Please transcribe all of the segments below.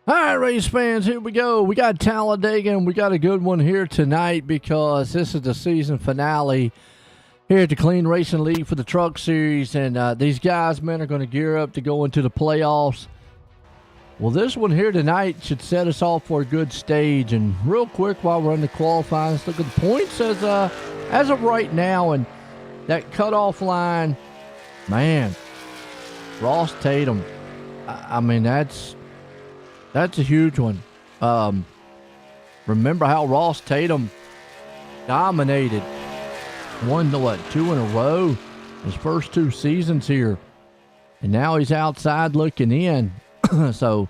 All right, race fans, here we go. We got Talladega, and we got a good one here tonight because this is the season finale here at the Clean Racing League for the Truck Series, and these guys, man, are going to gear up to go into the playoffs. Well, this one here tonight should set us off for a good stage. And real quick, while we're in the qualifying, let's look at the points as of right now, and that cutoff line, man, Ross Tatum. I mean, that's a huge one. Remember how Ross Tatum dominated, won two in a row, his first two seasons here, and now he's outside looking in. So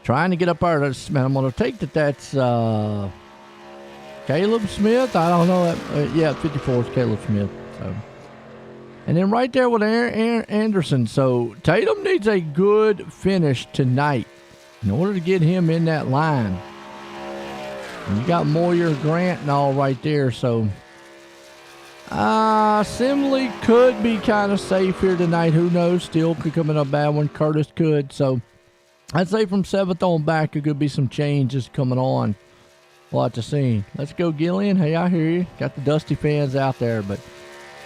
trying to get up there. Man, I'm going to take that's Caleb Smith. I don't know. 54 is Caleb Smith. So, and then right there with Aaron Anderson. So Tatum needs a good finish tonight in order to get him in that line. And you got Moyer, Grant, and all right there. So Simley could be kind of safe here tonight. Who knows? Still could come in a bad one. Curtis could. So I'd say from 7th on back, there could be some changes coming on. We'll have to see. Let's go, Gillian. Hey, I hear you. Got the Dusty fans out there, but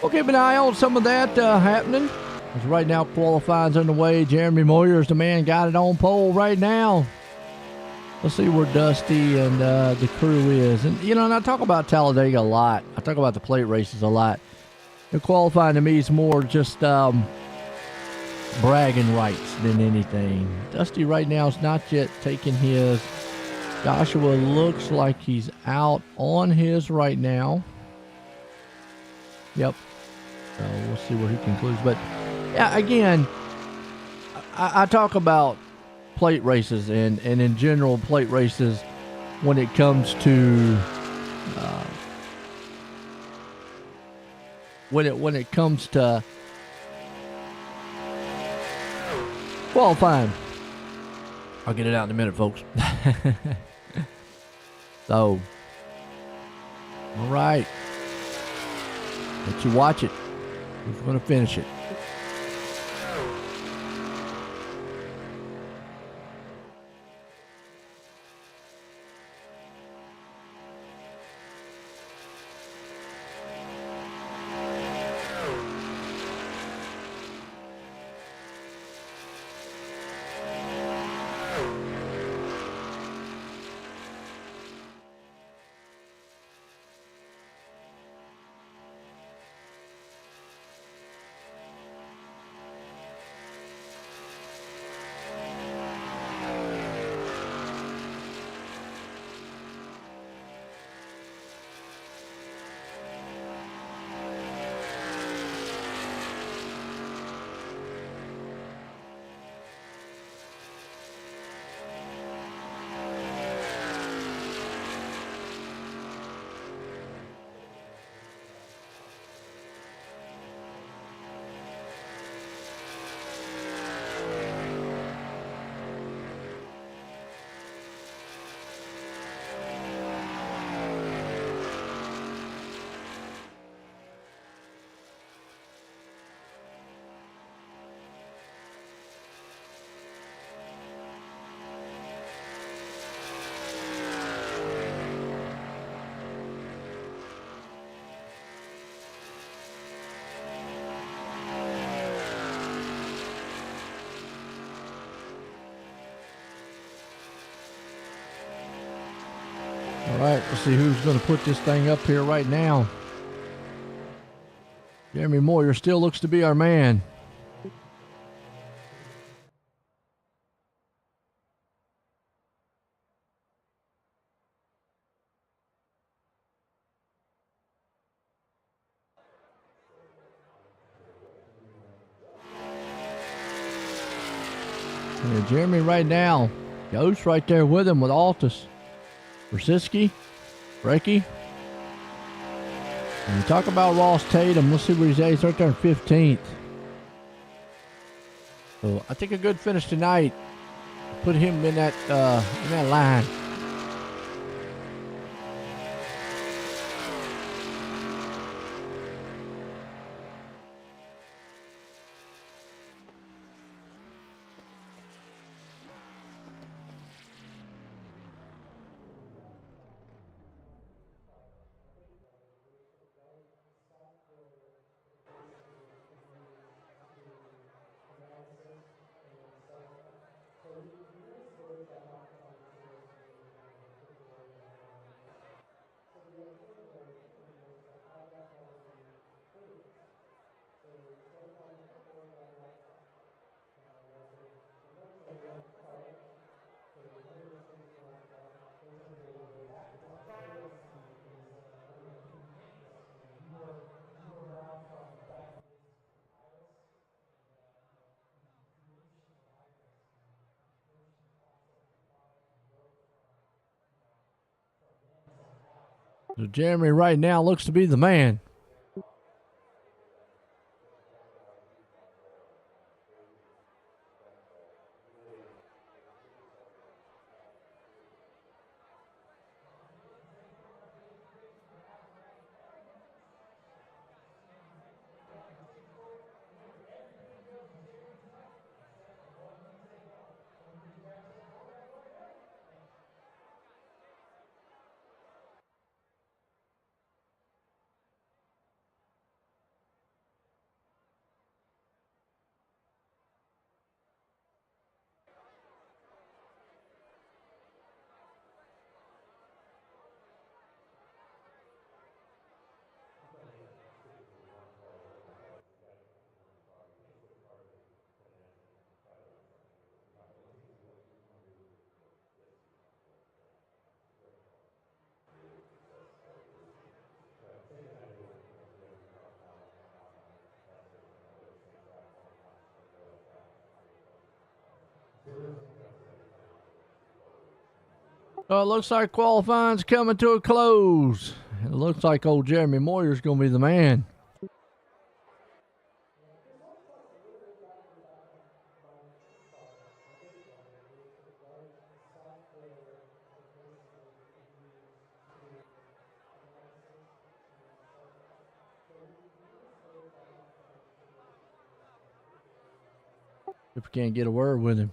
we'll keep an eye on some of that happening. As right now, qualifying's underway. Jeremy Moyer is the man, got it on pole right now. Let's see where Dusty and the crew is. And, and I talk about Talladega a lot. I talk about the plate races a lot. The qualifying to me is more just bragging rights than anything. Dusty right now is not yet taking his. Joshua looks like he's out on his right now. Yep. So we'll see where he concludes. But yeah, again, I talk about plate races and in general plate races when it comes to when it comes to qualifying. I'll get it out in a minute, folks. So, all right. Let you watch it. Who's going to finish it? All right, let's see who's going to put this thing up here right now. Jeremy Moyer still looks to be our man. Yeah, Jeremy right now, Ghost right there with him with Altus. Brzezinski, Brecky. And we talk about Ross Tatum. Let's see where he's at. He's right there in 15th. So I think a good finish tonight. Put him in that line. So Jeremy right now looks to be the man. So it looks like qualifying's coming to a close. It looks like old Jeremy Moyer's going to be the man. If we can't get a word with him.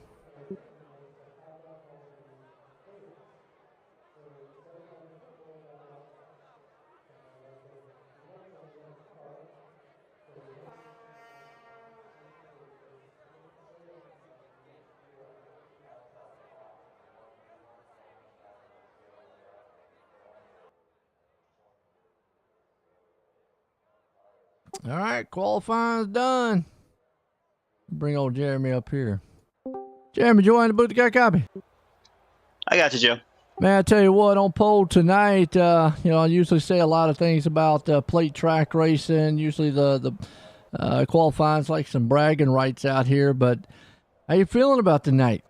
All right, qualifying's done. Bring old Jeremy up here. Jeremy, join the booth. Got a copy? I got you, Joe. Man, I tell you what, on pole tonight, I usually say a lot of things about plate track racing. Usually the qualifying's like some bragging rights out here, but how you feeling about tonight?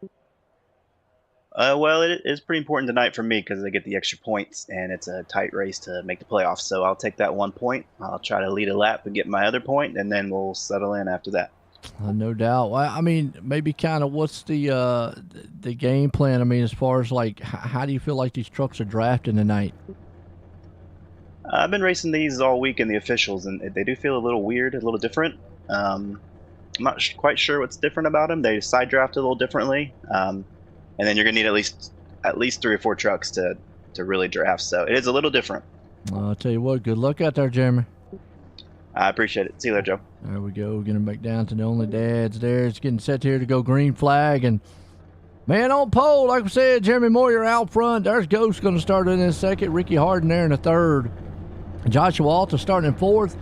Well, it is pretty important tonight for me because I get the extra points, and it's a tight race to make the playoffs. So I'll take that 1 point. I'll try to lead a lap and get my other point, and then we'll settle in after that. No doubt. Well, I mean, maybe kind of what's the game plan? I mean, as far as like, how do you feel like these trucks are drafting tonight? I've been racing these all week in the officials, and they do feel a little weird, a little different. I'm not quite sure what's different about them. They side draft a little differently, and then you're gonna need at least 3 or 4 trucks to really draft. So it is a little different. I'll tell you what. Good luck out there, Jeremy. I appreciate it. See you later, Joe. There we go. Getting back down to the only dads there. It's getting set here to go green flag. And, man, on pole, like we said, Jeremy Moyer out front. There's Ghost going to start in second. Ricky Harden there in the third. Joshua Alta starting in fourth.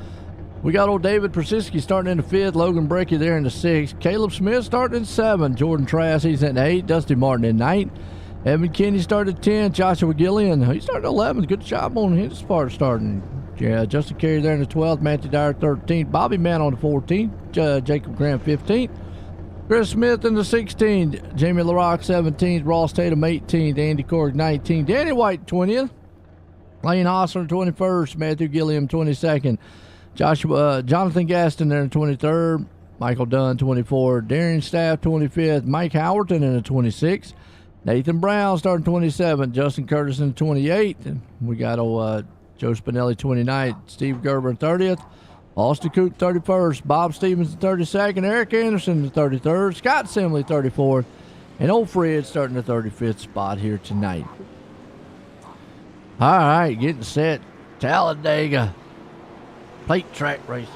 We got old David Persiski starting in the fifth. Logan Brecky there in the sixth. Caleb Smith starting in seventh. Jordan Trask, he's in eighth. Dusty Martin in ninth. Evan Kinney started 10th. Joshua Gillian, he started 11th. Good job on his part starting. Yeah, Justin Carey there in the 12th, Matthew Dyer 13th, Bobby Mann on the 14th, Jacob Graham 15th, Chris Smith in the 16th, Jamie LaRock 17th, Ross Tatum 18th, Andy Korg 19th, Danny White 20th, Lane Hostler 21st, Matthew Gilliam 22nd, Jonathan Gaston there in the 23rd, Michael Dunn 24th, Darian Staff 25th, Mike Howerton in the 26th, Nathan Brown starting 27th, Justin Curtis in the 28th, and we got Joe Spinelli 29th, Steve Gerber 30th, Austin Coop 31st, Bob Stevens 32nd, Eric Anderson 33rd, Scott Simley 34th, and old Fred starting the 35th spot here tonight. All right, getting set. Talladega plate track racing.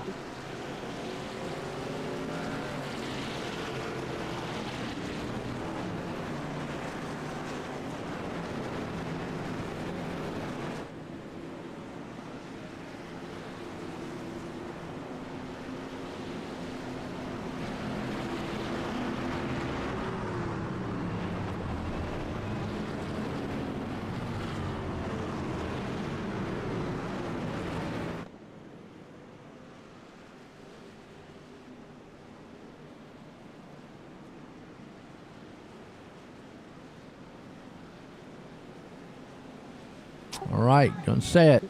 All right, gonna set.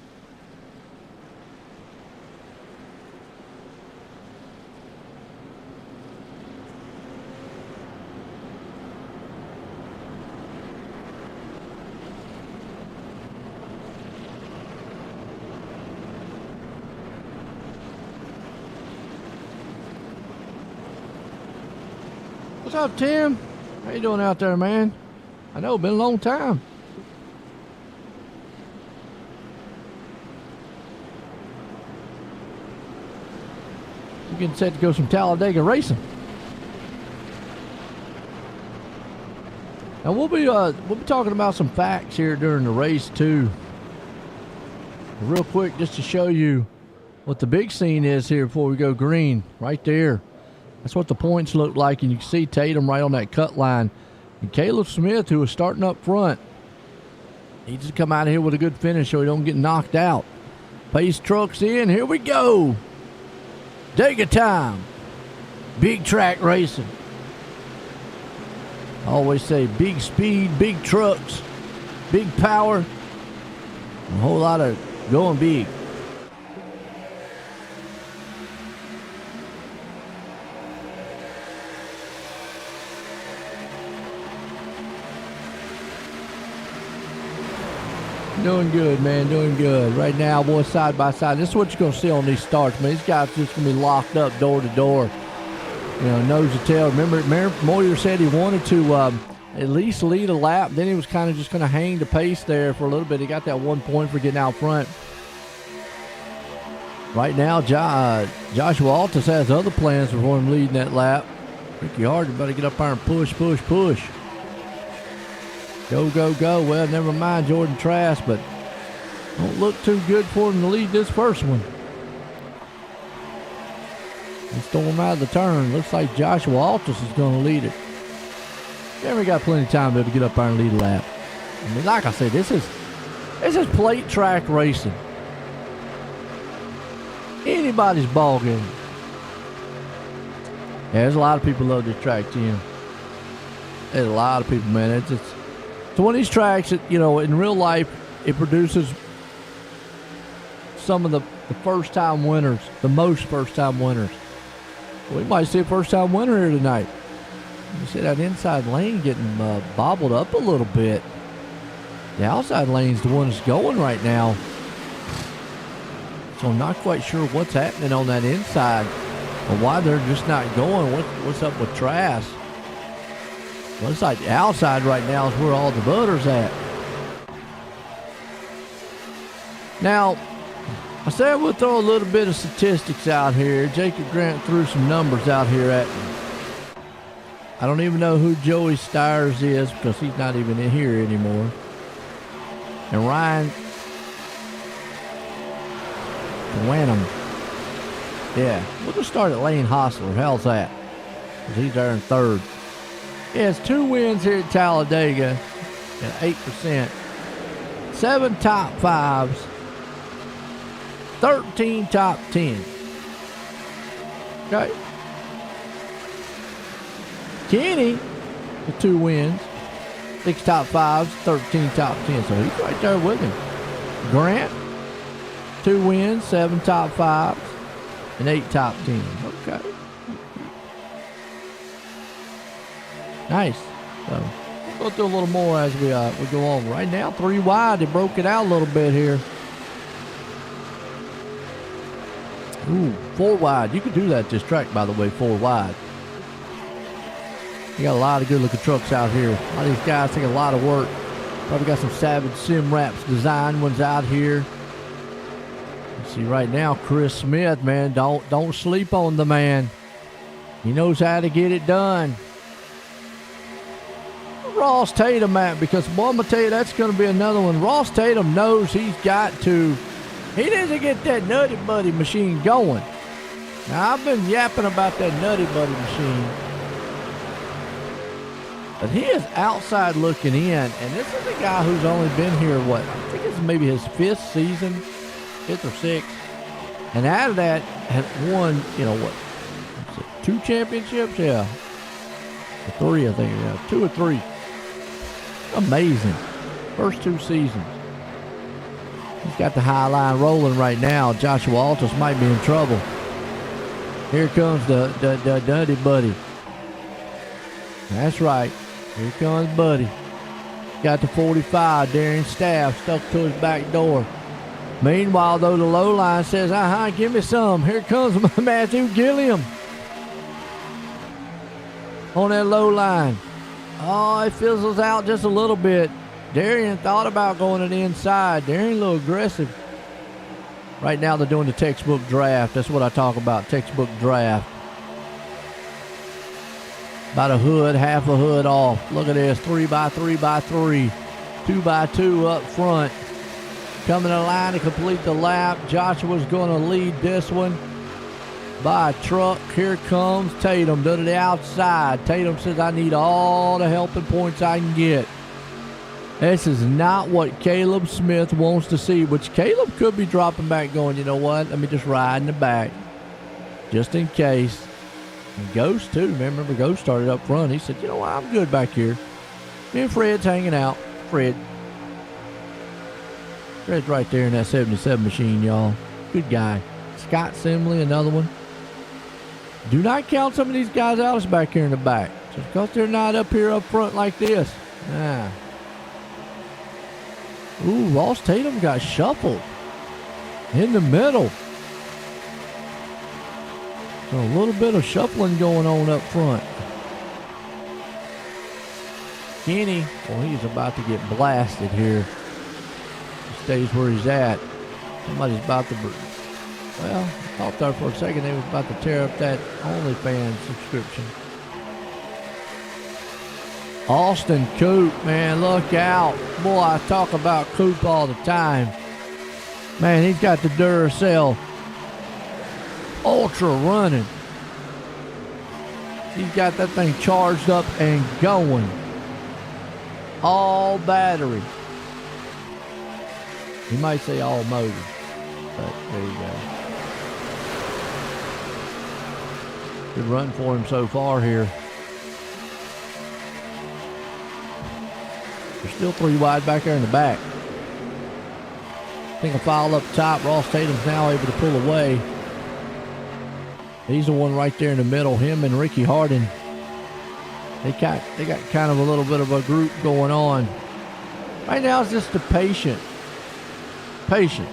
What's up, Tim? How you doing out there, man? I know, been a long time. You getting set to go some Talladega racing. Now we'll be talking about some facts here during the race too. Real quick, just to show you what the big scene is here before we go green. Right there. That's what the points look like, and you can see Tatum right on that cut line. And Caleb Smith, who was starting up front, he just come out of here with a good finish so he don't get knocked out. Pace trucks in. Here we go. Dega time. Big track racing. I always say big speed, big trucks, big power, a whole lot of going big. Doing good, man. Doing good. Right now, boys, side by side. This is what you're going to see on these starts, man. These guys just going to be locked up door to door. You know, nose to tail. Remember Moyer said he wanted to at least lead a lap. Then he was kind of just going to hang the pace there for a little bit. He got that 1 point for getting out front. Right now, Joshua Altus has other plans for him leading that lap. Ricky Hardy better get up there and push. Go, go, go. Well, never mind Jordan Trask, but don't look too good for him to lead this first one. He stole him out of the turn. Looks like Joshua Altus is going to lead it. Yeah, we got plenty of time to get up there and lead a lap. I mean, like I said, this is plate track racing. Anybody's ball game. Yeah, there's a lot of people love this track, Tim. There's a lot of people, man. It's one of these tracks that, you know, in real life, it produces some of the first-time winners, the most first-time winners. We might see a first-time winner here tonight. You see that inside lane getting bobbled up a little bit. The outside lane's the one that's going right now. So I'm not quite sure what's happening on that inside or why they're just not going. What's up with Trask? Looks like the outside right now is where all the butter's at. Now, I said we'll throw a little bit of statistics out here. Jacob Grant threw some numbers out here at me. I don't even know who Joey Stires is because he's not even in here anymore. And Ryan Wanham. Yeah, we'll just start at Lane Hostler. How's that? Because he's there in third. He has 2 wins here at Talladega at 8%. 7 top 5s. 13 top 10. Okay. Kenny with 2 wins. 6 top 5s, 13 top 10. So he's right there with him. Grant, 2 wins, 7 top 5s, and 8 top 10. Okay. Nice. So we'll go through a little more as we go on. Right now, 3 wide. They broke it out a little bit here. Ooh, 4 wide. You can do that this track, by the way, 4 wide. You got a lot of good-looking trucks out here. A lot of these guys take a lot of work. Probably got some Savage Sim Wraps design ones out here. You see right now, Chris Smith, man, don't sleep on the man. He knows how to get it done. Ross Tatum at, because boy, I'm gonna tell you, that's gonna be another one. Ross Tatum knows he's got to. He needs to get that Nutty Buddy machine going. Now I've been yapping about that Nutty Buddy machine, but he is outside looking in, and this is a guy who's only been here, what, I think it's maybe his 5th season, 5th or 6th, and out of that has won, you know what, 2 championships, yeah, or 3, I think, yeah, 2 or 3. Amazing. First 2 seasons. He's got the high line rolling right now. Joshua Altus might be in trouble. Here comes the Duddy Buddy. That's right. Here comes Buddy. Got the 45. Darian Staff stuck to his back door. Meanwhile, though, the low line says, give me some. Here comes Matthew Gilliam on that low line. Oh, it fizzles out just a little bit. Darian thought about going to the inside. Darian a little aggressive. Right now, they're doing the textbook draft. That's what I talk about, textbook draft. About a hood, half a hood off. Look at this, 3x3x3. 2x2 up front. Coming in line to complete the lap. Joshua's going to lead this one by a truck. Here comes Tatum to the outside. Tatum says, I need all the helping points I can get. This is not what Caleb Smith wants to see, which Caleb could be dropping back going, you know what, let me just ride in the back just in case. And Ghost too, man, remember Ghost started up front. He said, you know what, I'm good back here. Me and Fred's hanging out. Fred's right there in that 77 machine, y'all. Good guy. Scott Simley, another one. Do not count some of these guys out as back here in the back. Just because they're not up here up front like this. Ooh, Ross Tatum got shuffled in the middle. So a little bit of shuffling going on up front. Kenny, well, he's about to get blasted here. He stays where he's at. Somebody's about to, well, I thought there for a second they was about to tear up that OnlyFans subscription. Austin Coop, man, look out. Boy, I talk about Coop all the time. Man, he's got the Duracell Ultra running. He's got that thing charged up and going. All battery. You might say all motor, but there you go. Good run for him so far here. There's still 3 wide back there in the back. Single file up top. Ross Tatum's now able to pull away. He's the one right there in the middle. Him and Ricky Hardin. They got kind of a little bit of a group going on. Right now it's just the patient racing.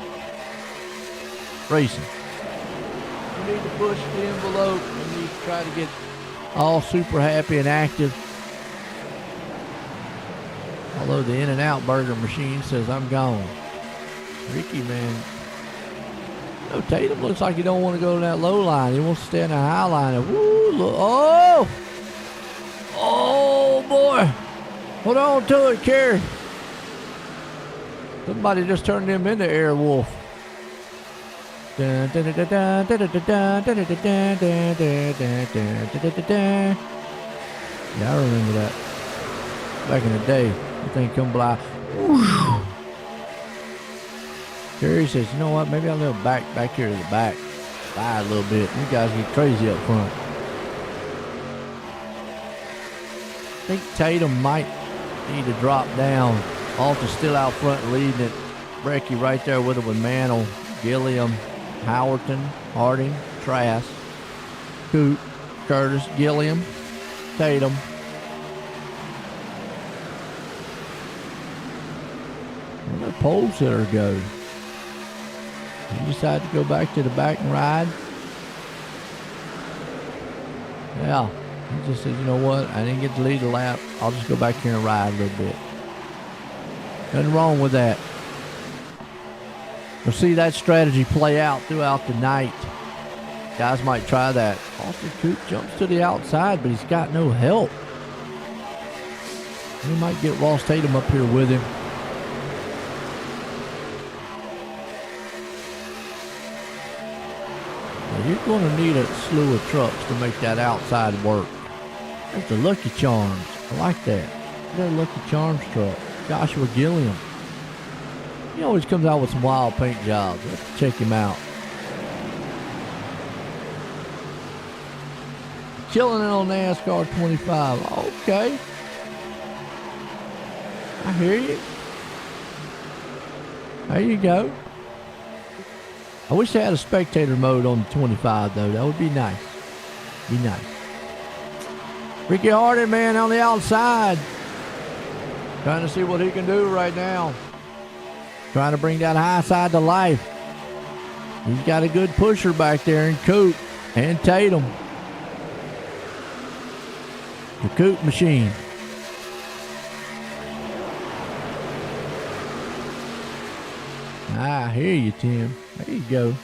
You need to push the envelope and you try to get all super happy and active. Although the In-N-Out burger machine says I'm gone. Ricky, man. You know, Tatum looks like he don't want to go to that low line. He wants to stay in the high line. Woo, look. Oh! Oh, boy. Hold on to it, Kerry. Somebody just turned him into Airwolf. Yeah, I remember that. Back in the day. The thing come by. Kerry says, you know what, maybe I'll go back here to the back. Buy a little bit. You guys get crazy up front. I think Tatum might need to drop down. Alta's still out front leading it. Brecky right there with him with Mantle, Gilliam, Howerton, Harding, Trask, Coop, Curtis, Gilliam, Tatum. Where'd the pole sitter go? You decide to go back to the back and ride? Yeah. He just said, you know what? I didn't get to lead the lap. I'll just go back here and ride a little bit. Nothing wrong with that. We'll see that strategy play out throughout the night. Guys might try that. Austin Coop jumps to the outside, but he's got no help. He might get Ross Tatum up here with him. You're going to need a slew of trucks to make that outside work. That's the Lucky Charms. I like that. That Lucky Charms truck. Joshua Gilliam. He always comes out with some wild paint jobs. Let's check him out. Killing it on NASCAR 25. Okay. I hear you. There you go. I wish they had a spectator mode on the 25, though. That would be nice. Be nice. Ricky Harden, man, on the outside. Trying to see what he can do right now. Trying to bring that high side to life. He's got a good pusher back there in Coop and Tatum. The Coop machine. I hear you, Tim. There you go.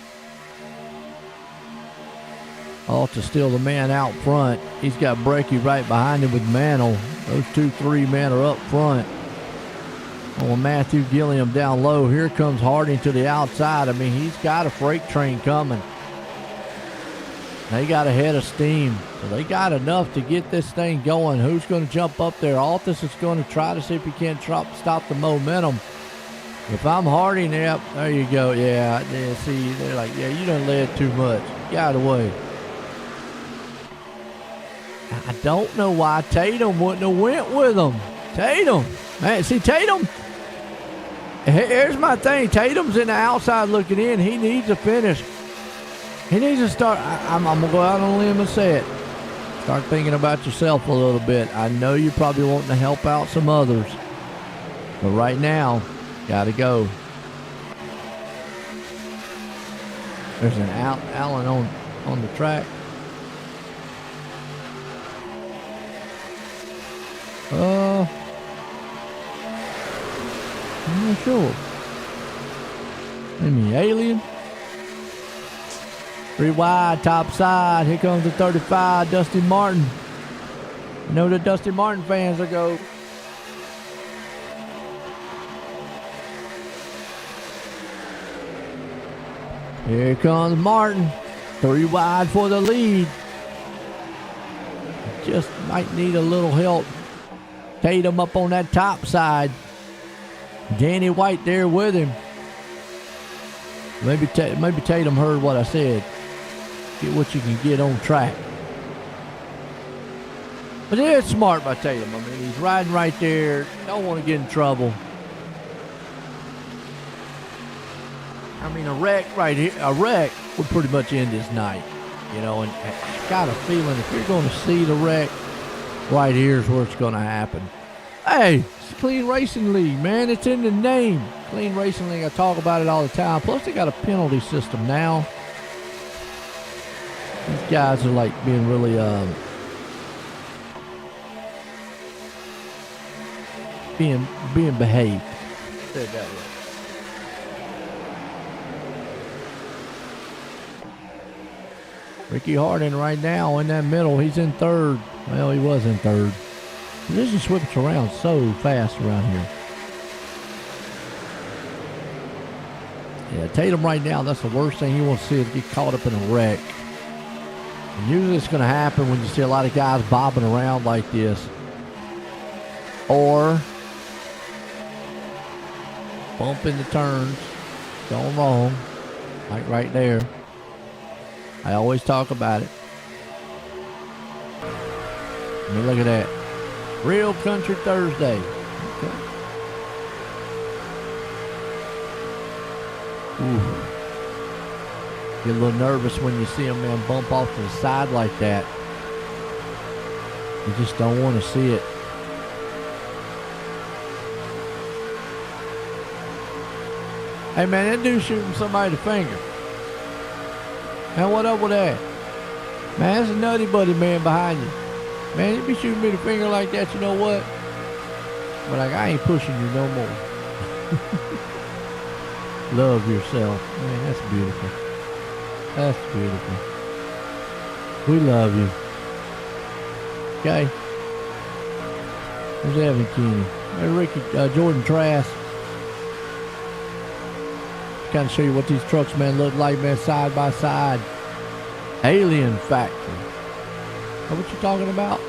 Off to steal the man out front. He's got Brecky right behind him with Mantle. Those 2-3 men are up front. Oh, Matthew Gilliam down low. Here comes Harding to the outside. I mean, he's got a freight train coming. They got a head of steam. So they got enough to get this thing going. Who's going to jump up there? Altus is going to try to see if he can't stop the momentum. If I'm Harding, yep, there you go. Yeah, see, they're like, yeah, you done led too much. Get out of the way. I don't know why Tatum wouldn't have went with him. Tatum. Man, see, Tatum. Here's my thing. Tatum's in the outside looking in. He needs to finish. He needs to start. I'm going to go out on a limb and say it. Start thinking about yourself a little bit. I know you're probably wanting to help out some others. But right now, got to go. There's an Allen on the track. I'm not sure. Maybe Alien. 3 wide, top side. Here comes the 35, Dusty Martin. You know the Dusty Martin fans will go. Here comes Martin. 3 wide for the lead. Just might need a little help. Tatum up on that top side. Danny White there with him. Maybe Tatum heard what I said. Get what you can get on track. But it's smart by Tatum. I mean, he's riding right there. Don't want to get in trouble. I mean, a wreck right here, a wreck would pretty much end this night. You know, and I got a feeling if you're going to see the wreck, right here's where it's going to happen. Hey, it's Clean Racing League, man. It's in the name. Clean Racing League, I talk about it all the time. Plus, they got a penalty system now. These guys are like being really, being behaved. Say it that way. Ricky Harding right now in that middle. He's in third. Well, he was in third. Position switches around so fast around here. Yeah, Tatum right now, that's the worst thing he wants to see is get caught up in a wreck. And usually it's going to happen when you see a lot of guys bobbing around like this. Or bumping the turns, going wrong, like right there. I always talk about it. I mean, look at that. Real Country Thursday. Okay. Ooh. Get a little nervous when you see a man bump off to the side like that. You just don't want to see it. Hey man, that dude's shooting somebody the finger. Man, what up with that? Man, that's a nutty buddy man behind you. Man, you be shooting me the finger like that, you know what? But like, I ain't pushing you no more. Love yourself. Man, that's beautiful. That's beautiful. We love you. Okay. There's Evan Keeney. There's Ricky, Jordan Trask. Kind of show you what these trucks, man, look like, man, side by side. Alien Factory. Know what you're talking about?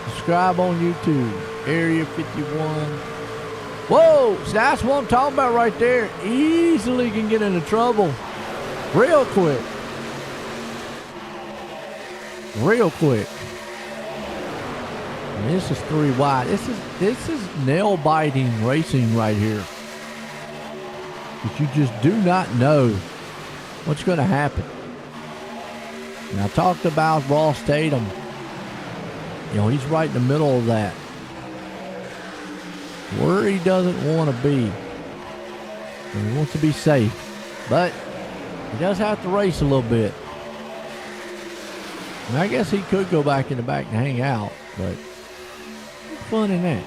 Subscribe on YouTube. Area 51. Whoa! So that's what I'm talking about right there. Easily can get into trouble. Real quick. Real quick. And this is 3 wide. This is nail-biting racing right here. But you just do not know what's going to happen. And I talked about Ross Tatum. You know, he's right in the middle of that. Where he doesn't want to be. And he wants to be safe. But he does have to race a little bit. And I guess he could go back in the back and hang out. But what's fun in that?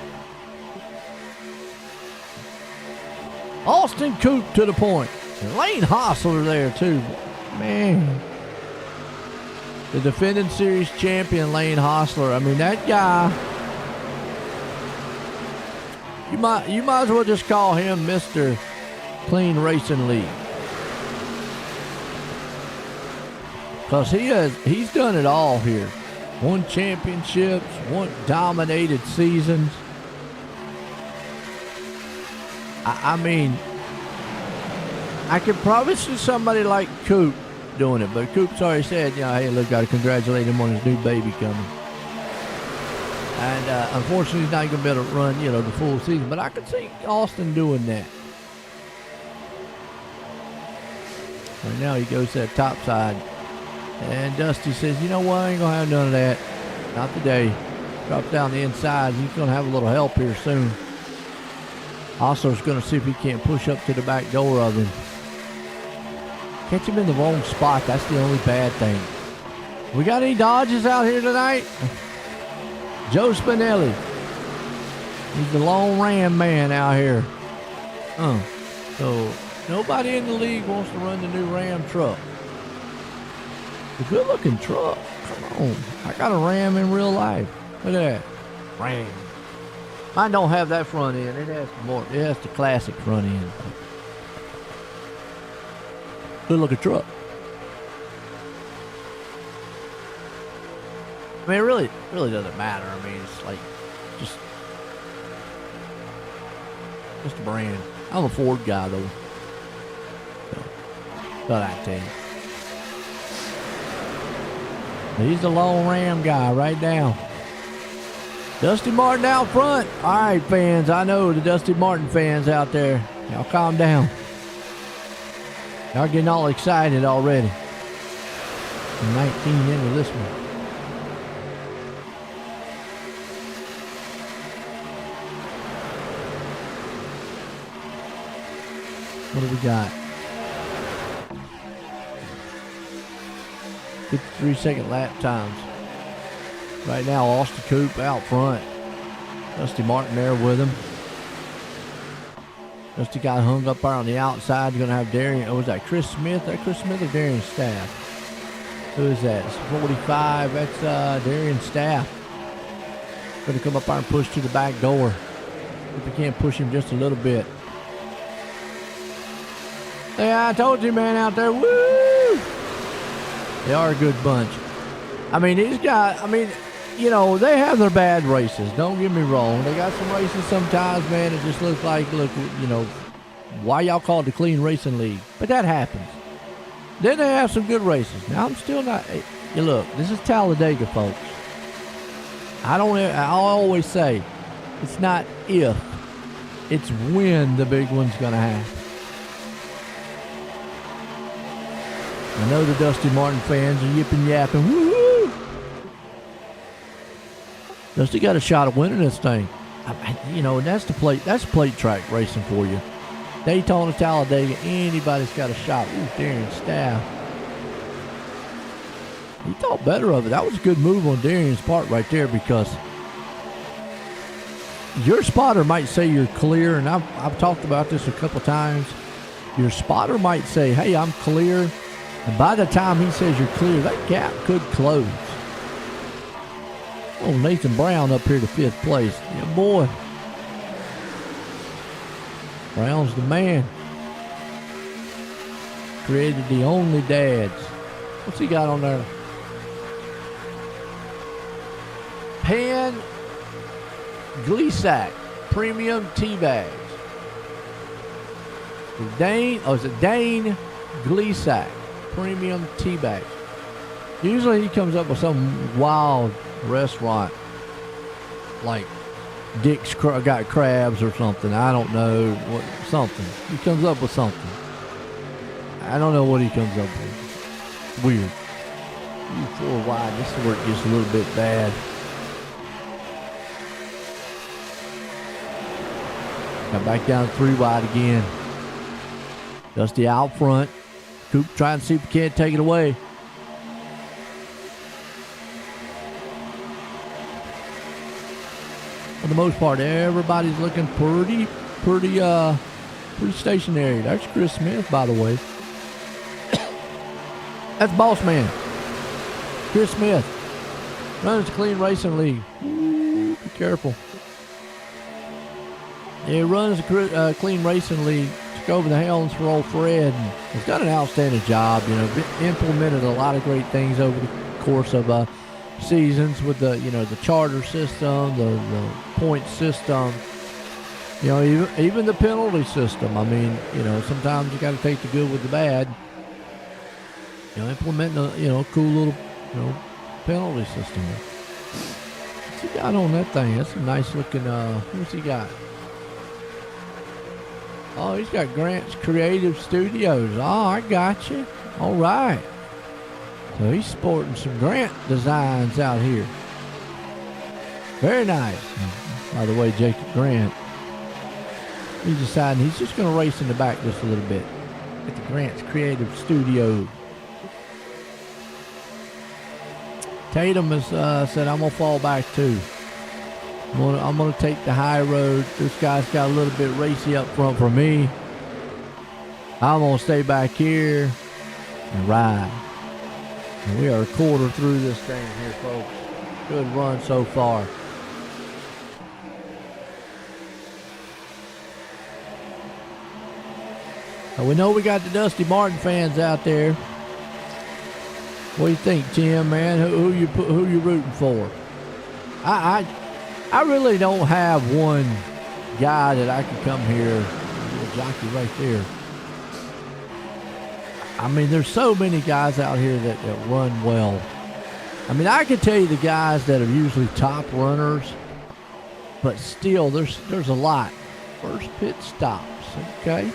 Austin Coop to the point. And Lane Hossler there too. Man. The defending series champion, Lane Hossler. I mean, that guy, you might as well just call him Mr. Clean Racing League. Because he's done it all here. Won championships, won dominated seasons. I mean, I could probably see somebody like Coop doing it, but Coop's already said, you know, hey, look, got to congratulate him on his new baby coming. And unfortunately, he's not going to be able to run, you know, the full season. But I could see Austin doing that. Right now, he goes to that top side. And Dusty says, you know what, I ain't going to have none of that. Not today. Drops down the inside. He's going to have a little help here soon. Hostler's going to see if he can't push up to the back door of him. Catch him in the wrong spot. That's the only bad thing. We got any Dodges out here tonight? Joe Spinelli. He's the lone Ram man out here. So nobody in the league wants to run the new Ram truck. A good looking truck. Come on. I got a Ram in real life. Look at that. Ram. Mine don't have that front end. It has the classic front end. Good looking truck. I mean, it really doesn't matter. I mean, it's like just a brand. I'm a Ford guy though. So, thought I'd tell you. He's the lone Ram guy right now. Dusty Martin out front. All right, fans. I know the Dusty Martin fans out there. Y'all calm down. Y'all getting all excited already. 19 into this one. What do we got? 53-second lap times. Right now, Austin Coop out front. Dusty Martin there with him. Dusty got hung up there on the outside. Going to have Darian. Oh, was that Chris Smith? That Chris Smith or Darian Staff? Who is that? It's 45. That's Darian Staff. Going to come up there and push to the back door. If we can't push him just a little bit. Yeah, I told you, man, out there. Woo! They are a good bunch. I mean, these guys, you know, they have their bad races. Don't get me wrong. They got some races sometimes, man, it just looks like, look, you know, why y'all call it the Clean Racing League? But that happens. Then they have some good races. Now, I'm still not, hey, look, this is Talladega, folks. I always say, it's not if, it's when the big one's going to happen. I know the Dusty Martin fans are yipping yapping. Woo-hoo! Dusty got a shot at winning this thing. You know, that's plate track racing for you. Daytona, Talladega, anybody's got a shot. Ooh, Darian Staff. He thought better of it. That was a good move on Darian's part right there, because your spotter might say you're clear, and I've talked about this a couple times. Your spotter might say, hey, I'm clear. And by the time he says you're clear, that gap could close. Oh, Nathan Brown up here to 5th place. Yeah, boy. Brown's the man. Created the only dads. What's he got on there? Pan Gleesack Premium Tea Bags. Is it Dane Gleesack Premium Tea Bags. Usually he comes up with some wild restaurant like Dick's got crabs or something. I don't know. Something. He comes up with something. I don't know what he comes up with. Weird. 4 wide. This is where it gets a little bit bad. Got back down to 3 wide again. Dusty out front. Coop trying to see if he can't take it away. For the most part, everybody's looking pretty stationary. That's Chris Smith, by the way. That's Boss Man. Chris Smith runs the Clean Racing League. Ooh, be careful. He runs the Clean Racing League. Took over the helms for old Fred. And he's done an outstanding job. You know, implemented a lot of great things over the course of seasons with the the charter system, the point system. You know, even the penalty system. I mean, sometimes you got to take the good with the bad. Implementing a cool little penalty system. What's he got on that thing? That's a nice looking. What's he got? Oh, he's got Grant's Creative Studios. Oh, I got you. All right. So he's sporting some Grant designs out here. Very nice. By the way, Jacob Grant, he's deciding he's just going to race in the back just a little bit. At the Grant's Creative Studio. Tatum has said, I'm going to fall back too. I'm gonna take the high road. This guy's got a little bit racy up front for me. I'm gonna stay back here and ride. And we are a quarter through this thing here, folks. Good run so far. We know we got the Dusty Martin fans out there. What do you think, Tim, man? Who you rooting for? I really don't have one guy that I can come here, little jockey right there. I mean, there's so many guys out here that run well. I mean, I can tell you the guys that are usually top runners, but still, there's a lot. First pit stops, okay?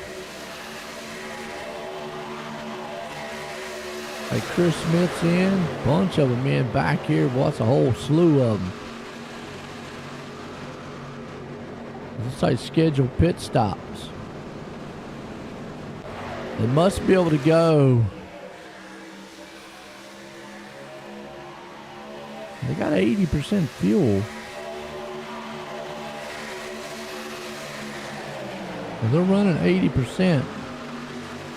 Like Chris Smith's in, bunch of them in back here. What's a whole slew of them? Looks like scheduled pit stops. They must be able to go. They got 80% fuel. Well, they're running 80%.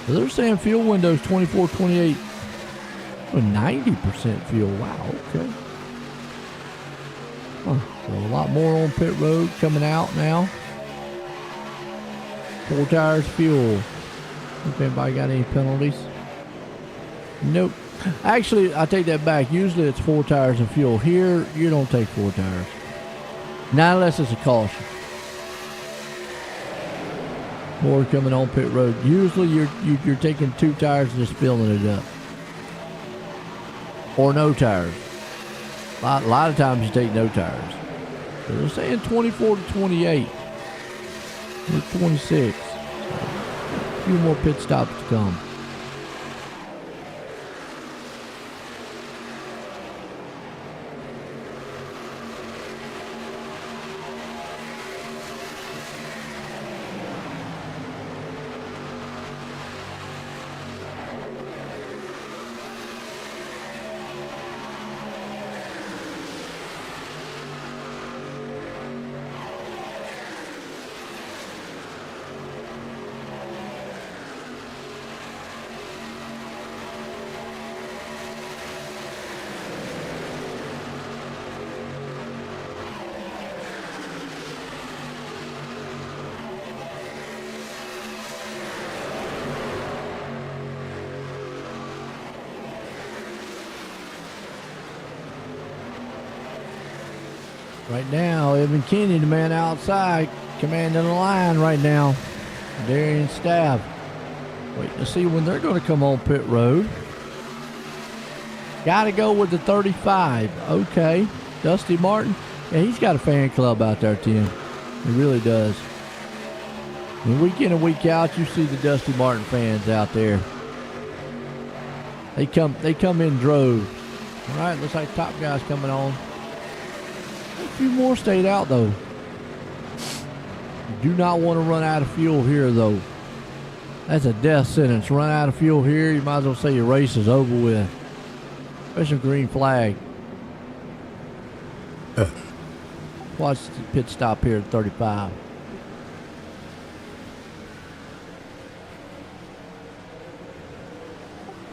So they're saying fuel windows 24, 28. 90% fuel. Wow, okay. Huh. So a lot more on pit road coming out now. 4 tires fuel. If anybody got any penalties? Nope. Actually, I take that back. Usually it's 4 tires of fuel. Here, you don't take 4 tires. Not unless it's a caution. More coming on pit road. Usually you're taking 2 tires and just filling it up. Or no tires. A lot of times you take no tires. So they're saying 24 to 28. Or 26. So a few more pit stops to come. Right now, Evan Kinney, the man outside, commanding the line right now. Darian Stabb. Waiting to see when they're going to come on pit road. Got to go with the 35. Okay. Dusty Martin. Yeah, he's got a fan club out there, Tim. He really does. And week in and week out, you see the Dusty Martin fans out there. They come in droves. All right, looks like top guy's coming on. A few more stayed out though. You do not want to run out of fuel here though. That's a death sentence. Run out of fuel here, you might as well say your race is over with. Especially green flag. Watch the pit stop here at 35.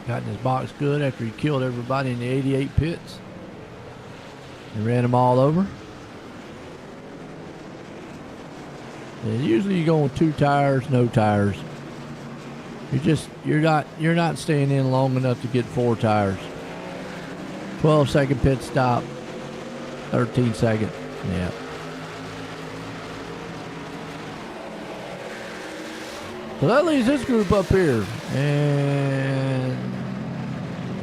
Got in his box good after he killed everybody in the 88 pits. And ran them all over. And usually you go with 2 tires, no tires. You're not staying in long enough to get 4 tires. 12-second pit stop. 13-second. Yeah. So that leaves this group up here. And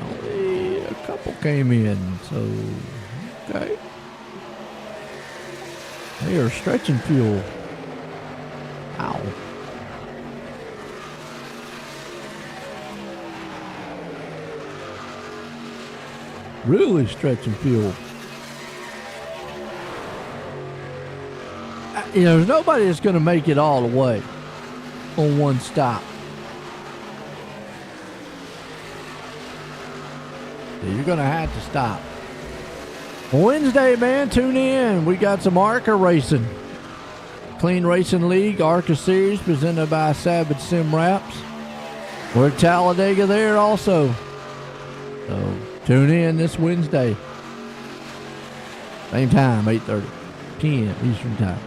only a couple came in. So, okay. They are stretching fuel. Ow. Really stretching fuel. You know, there's nobody that's going to make it all the way on one stop. So you're going to have to stop. Wednesday, man, tune in. We got some ARCA racing. Clean Racing League ARCA Series presented by Savage Sim Wraps. We're at Talladega there also. So tune in this Wednesday. Same time, 8:30, 10 Eastern Time.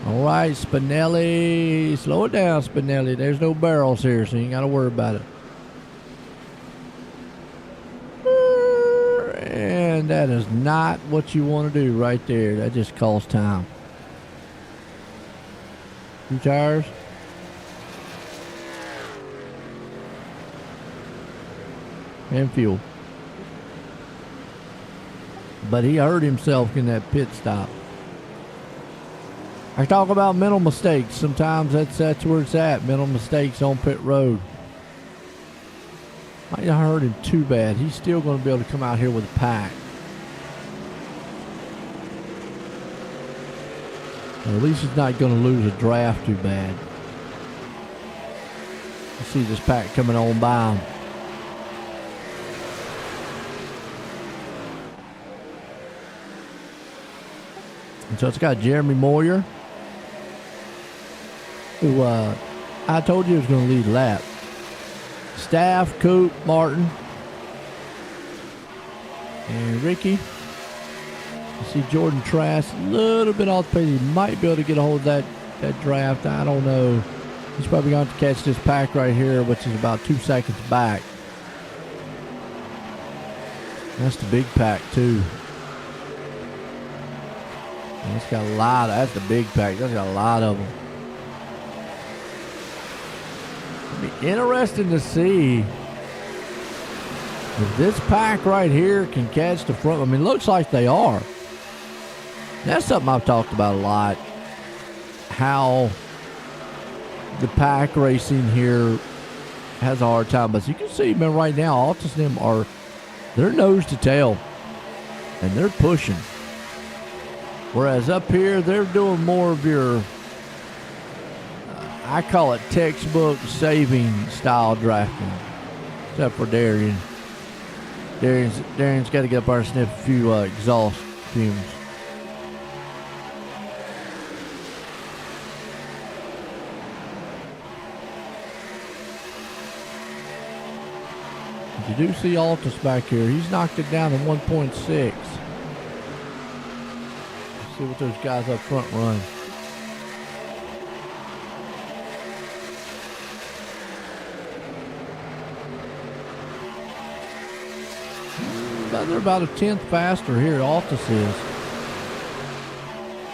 All right, Spinelli. Slow it down, Spinelli. There's no barrels here, so you ain't got to worry about it. And that is not what you want to do right there. That just costs time. 2 tires. And fuel. But he hurt himself in that pit stop. I talk about mental mistakes. Sometimes that's where it's at. Mental mistakes on pit road. Might not hurt him too bad. He's still going to be able to come out here with a pack. Well, at least he's not going to lose a draft too bad. You see this pack coming on by him. And so it's got Jeremy Moyer, who I told you was going to lead lap. Staff, Coop, Martin, and Ricky. You see Jordan Trask a little bit off the pace. He might be able to get a hold of that draft. I don't know. He's probably going to have to catch this pack right here, which is about 2 seconds back. That's the big pack, too. And it's got a lot of, that's the big pack. That's got a lot of them. It'll be interesting to see if this pack right here can catch the front. I mean, looks like they are. That's something I've talked about a lot. How the pack racing here has a hard time. But as you can see, man, right now, Altus and them they're nose to tail. And they're pushing. Whereas up here, they're doing more of your, I call it textbook saving style drafting. Except for Darian. Darian's got to get up there and sniff a few exhaust fumes. You do see Altus back here. He's knocked it down to 1.6. See what those guys up front run. They're about a tenth faster here. Altus is.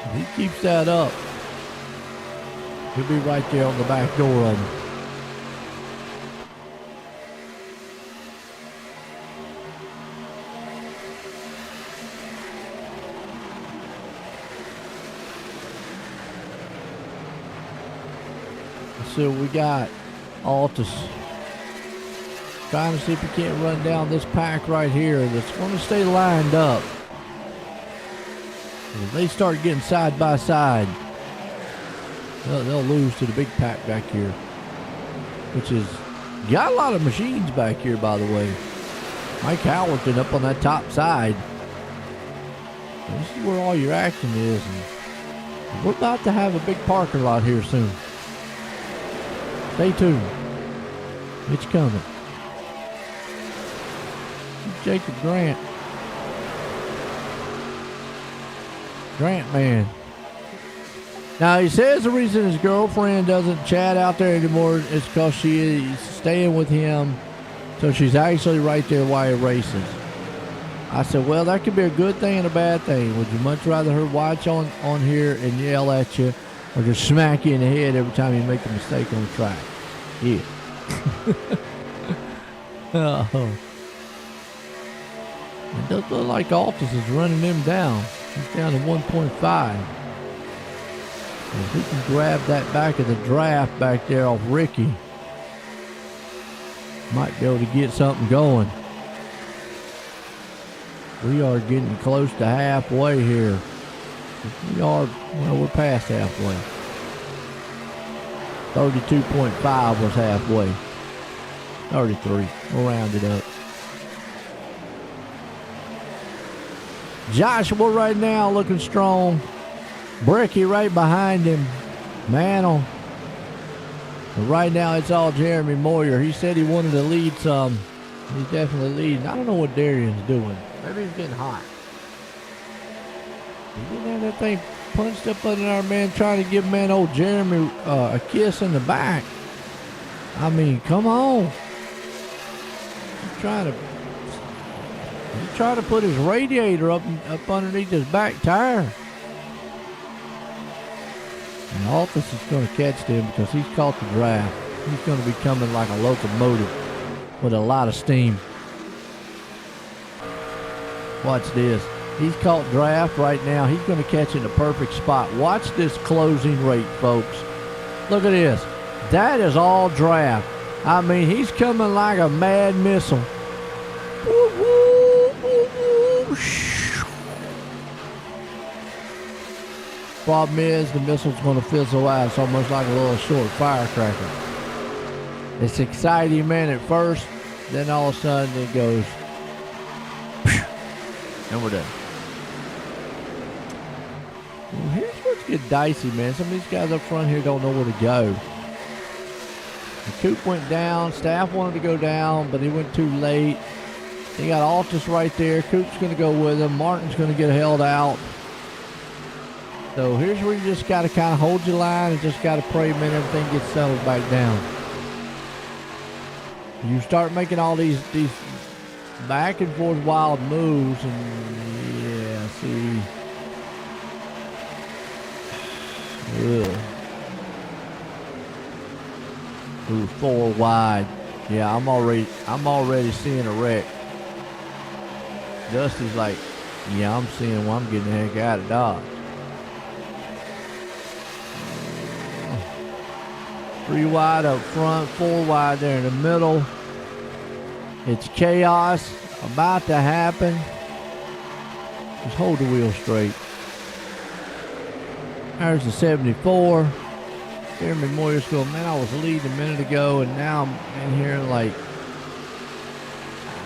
If he keeps that up, he'll be right there on the back door of him. So we got Altus trying to see if he can't run down this pack right here that's going to stay lined up. If they start getting side by side, they'll lose to the big pack back here, which is got a lot of machines back here, by the way. Mike Howerton up on that top side. This is where all your action is. And we're about to have a big parking lot here soon. Stay tuned. It's coming. Jacob Grant. Grant man. Now he says the reason his girlfriend doesn't chat out there anymore is because she is staying with him. So she's actually right there while he races. I said, well, that could be a good thing and a bad thing. Would you much rather her watch on here and yell at you, or just smack you in the head every time you make a mistake on the track? Yeah. Oh. It does look like Altus is running him down. He's down to 1.5. If he can grab that back of the draft back there off Ricky, might be able to get something going. We are getting close to halfway here. We're past halfway. 32.5 was halfway. 33. We'll round it up. Joshua right now looking strong. Bricky right behind him. Mantle. But right now it's all Jeremy Moyer. He said he wanted to lead some. He's definitely leading. I don't know what Darian's doing. Maybe he's getting hot. He didn't have that thing punched up under our man trying to give man old Jeremy a kiss in the back. I mean, come on. He's trying to put his radiator up underneath his back tire. And Altus is going to catch them because he's caught the draft. He's going to be coming like a locomotive with a lot of steam. Watch this. He's caught draft right now. He's going to catch in the perfect spot. Watch this closing rate, folks. Look at this. That is all draft. I mean, he's coming like a mad missile. Woo, woo, woo, woo. Problem is, the missile's going to fizzle out. It's almost like a little short firecracker. It's exciting, man, at first. Then all of a sudden it goes. And we're done. Well, here's what's get dicey, man. Some of these guys up front here don't know where to go. The Coop went down. Staff wanted to go down, but he went too late. He got Altus right there. Coop's going to go with him. Martin's going to get held out. So here's where you just got to kind of hold your line and just got to pray, man, everything gets settled back down. You start making all these back and forth wild moves, and yeah, see. Ugh. Ooh, 4 wide. Yeah, I'm already seeing a wreck. Dusty's like, yeah, I'm seeing I'm getting the heck out of Dodge. 3 wide up front, 4 wide there in the middle. It's chaos about to happen. Just hold the wheel straight. There's the 74. Jeremy Moyer's going, man, I was leading a minute ago, and now I'm in here like,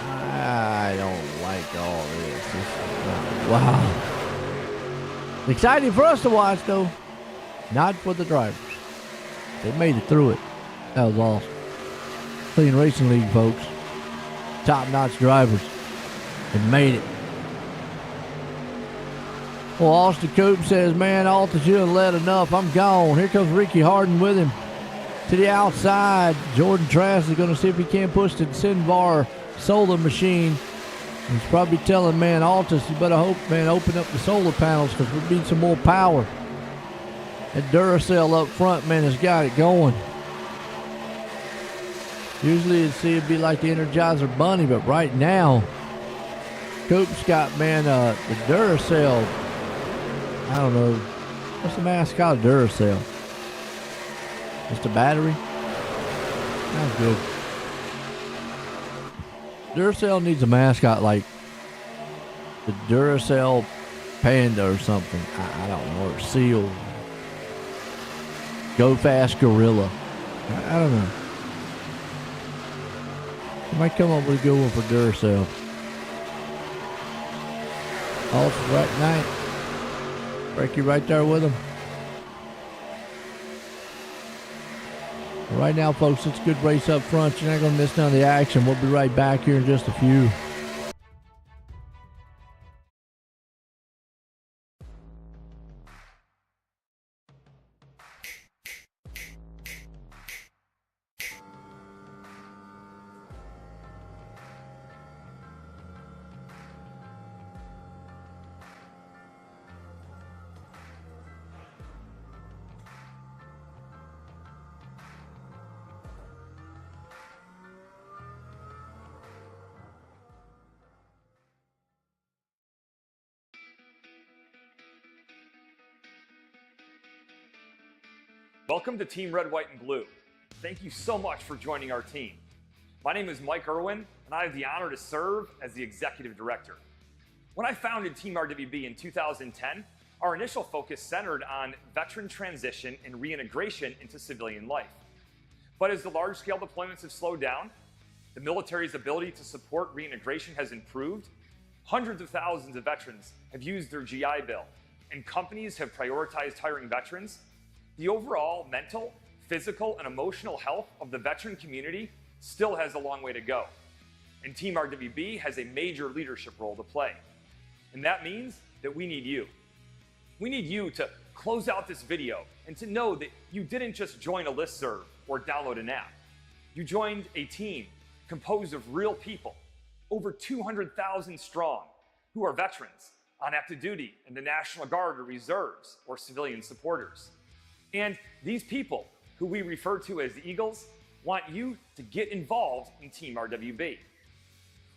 I don't like all this. Wow. Exciting for us to watch, though. Not for the drivers. They made it through it. That was awesome. Clean Racing League, folks. Top-notch drivers. They made it. Well, Austin Coop says, man, Altus, you done led enough. I'm gone. Here comes Ricky Harden with him to the outside. Jordan Trask is going to see if he can't push the Sinvar solar machine. He's probably telling, man, Altus, you better hope, man, open up the solar panels because we need some more power. That Duracell up front, man, has got it going. Usually it'd be like the Energizer Bunny, but right now, Coop's got, man, the Duracell. I don't know. What's the mascot of Duracell? Just a battery? Sounds good. Duracell needs a mascot like the Duracell Panda or something. I don't know. Or Seal. Go Fast Gorilla. I don't know. I might come up with a good one for Duracell. Also, right night. Breaky right there with him. Right now, folks, it's a good race up front. You're not going to miss none of the action. We'll be right back here in just a few. Welcome to Team Red, White, and Blue. Thank you so much for joining our team. My name is Mike Irwin, and I have the honor to serve as the Executive Director. When I founded Team RWB in 2010, our initial focus centered on veteran transition and reintegration into civilian life. But as the large-scale deployments have slowed down, the military's ability to support reintegration has improved, hundreds of thousands of veterans have used their GI Bill, and companies have prioritized hiring veterans, the overall mental, physical, and emotional health of the veteran community still has a long way to go. And Team RWB has a major leadership role to play. And that means that we need you. We need you to close out this video and to know that you didn't just join a listserv or download an app. You joined a team composed of real people, over 200,000 strong, who are veterans on active duty in the National Guard or reserves or civilian supporters. And these people, who we refer to as the Eagles, want you to get involved in Team RWB.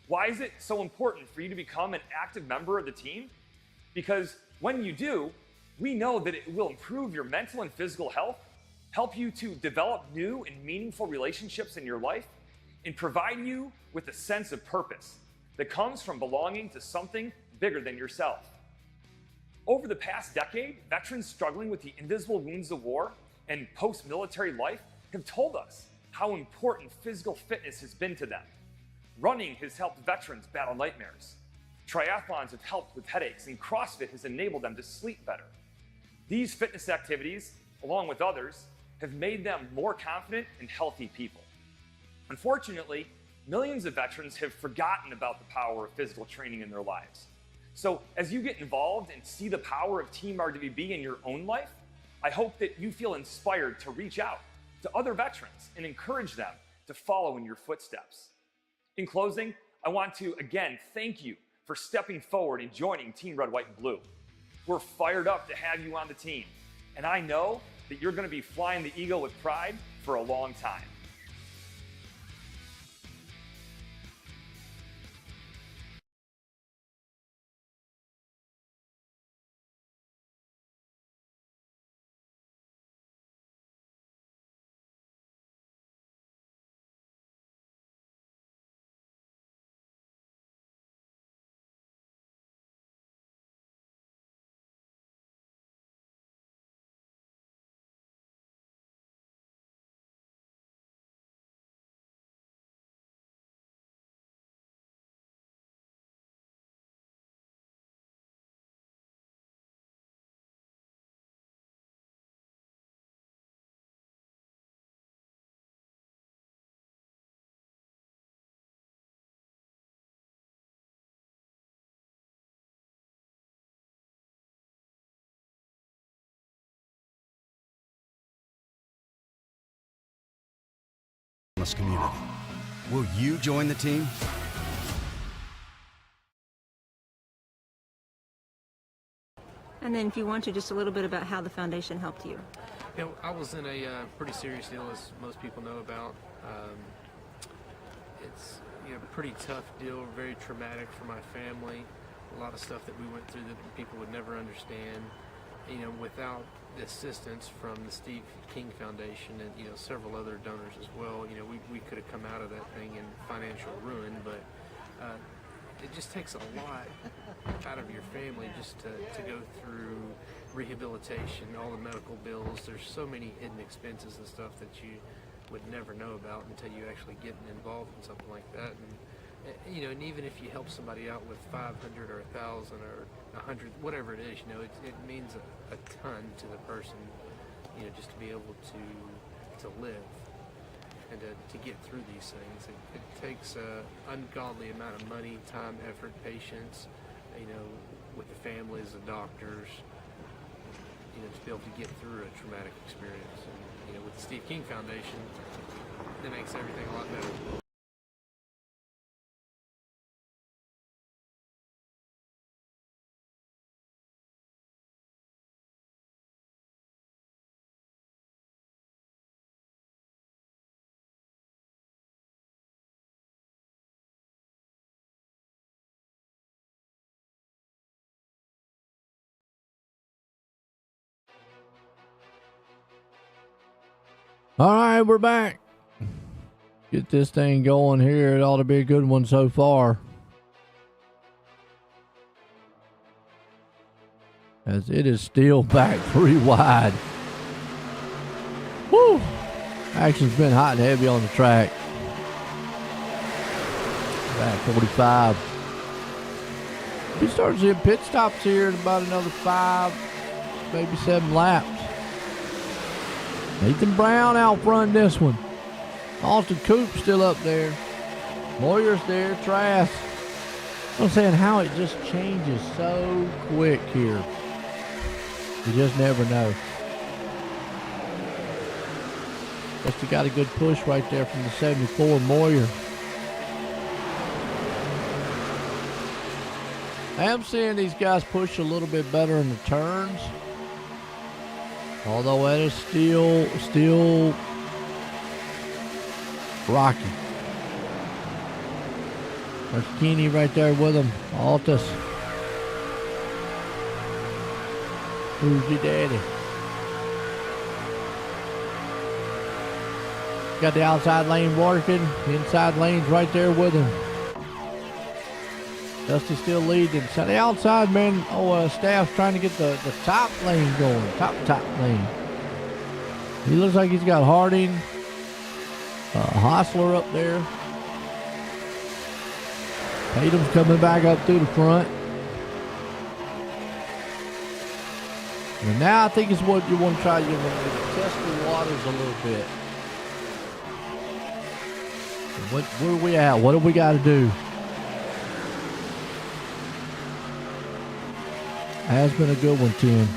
Why is it so important for you to become an active member of the team? Because when you do, we know that it will improve your mental and physical health, help you to develop new and meaningful relationships in your life, and provide you with a sense of purpose that comes from belonging to something bigger than yourself. Over the past decade, veterans struggling with the invisible wounds of war and post-military life have told us how important physical fitness has been to them. Running has helped veterans battle nightmares. Triathlons have helped with headaches, and CrossFit has enabled them to sleep better. These fitness activities, along with others, have made them more confident and healthy people. Unfortunately, millions of veterans have forgotten about the power of physical training in their lives. So as you get involved and see the power of Team RWB in your own life, I hope that you feel inspired to reach out to other veterans and encourage them to follow in your footsteps. In closing, I want to again thank you for stepping forward and joining Team Red, White, and Blue. We're fired up to have you on the team, and I know that you're going to be flying the Eagle with pride for a long time. Community. Will you join the team? And then if you want to, just a little bit about how the foundation helped you. You know, I was in a pretty serious deal, as most people know about. It's a pretty tough deal, very traumatic for my family. A lot of stuff that we went through that people would never understand. without the assistance from the Steve King Foundation and several other donors as well, we could have come out of that thing in financial ruin. But it just takes a lot out of your family just to go through rehabilitation, all the medical bills. There's so many hidden expenses and stuff that you would never know about until you actually get involved in something like that. And and even if you help somebody out with 500 or 1,000 or 100, whatever it is, it means a ton to the person, just to be able to live and to get through these things. It takes an ungodly amount of money, time, effort, patience, with the families, the doctors, to be able to get through a traumatic experience. And, with the Steve King Foundation, that makes everything a lot better. All right, we're back. Get this thing going here. It ought to be a good one so far, as it is still back 3 wide. Woo! Action's been hot and heavy on the track. Back 45. We start seeing pit stops here in about another 5, maybe 7 laps. Nathan Brown out front this one. Austin Coop still up there. Moyer's there. Trask. I'm saying how it just changes so quick here. You just never know. Just got a good push right there from the 74 Moyer. I am seeing these guys push a little bit better in the turns. Although that is still rocky. There's Keeney right there with him. Altus. Who's your daddy? Got the outside lane working. Inside lane's right there with him. Dusty still leading. So the outside, man, Staff's trying to get the top lane going. Top lane. He looks like he's got Harding. Hostler up there. Tatum's coming back up through the front. And now I think it's what you want to try. You want to test the waters a little bit. Where are we at? What do we got to do? Has been a good one, Tim.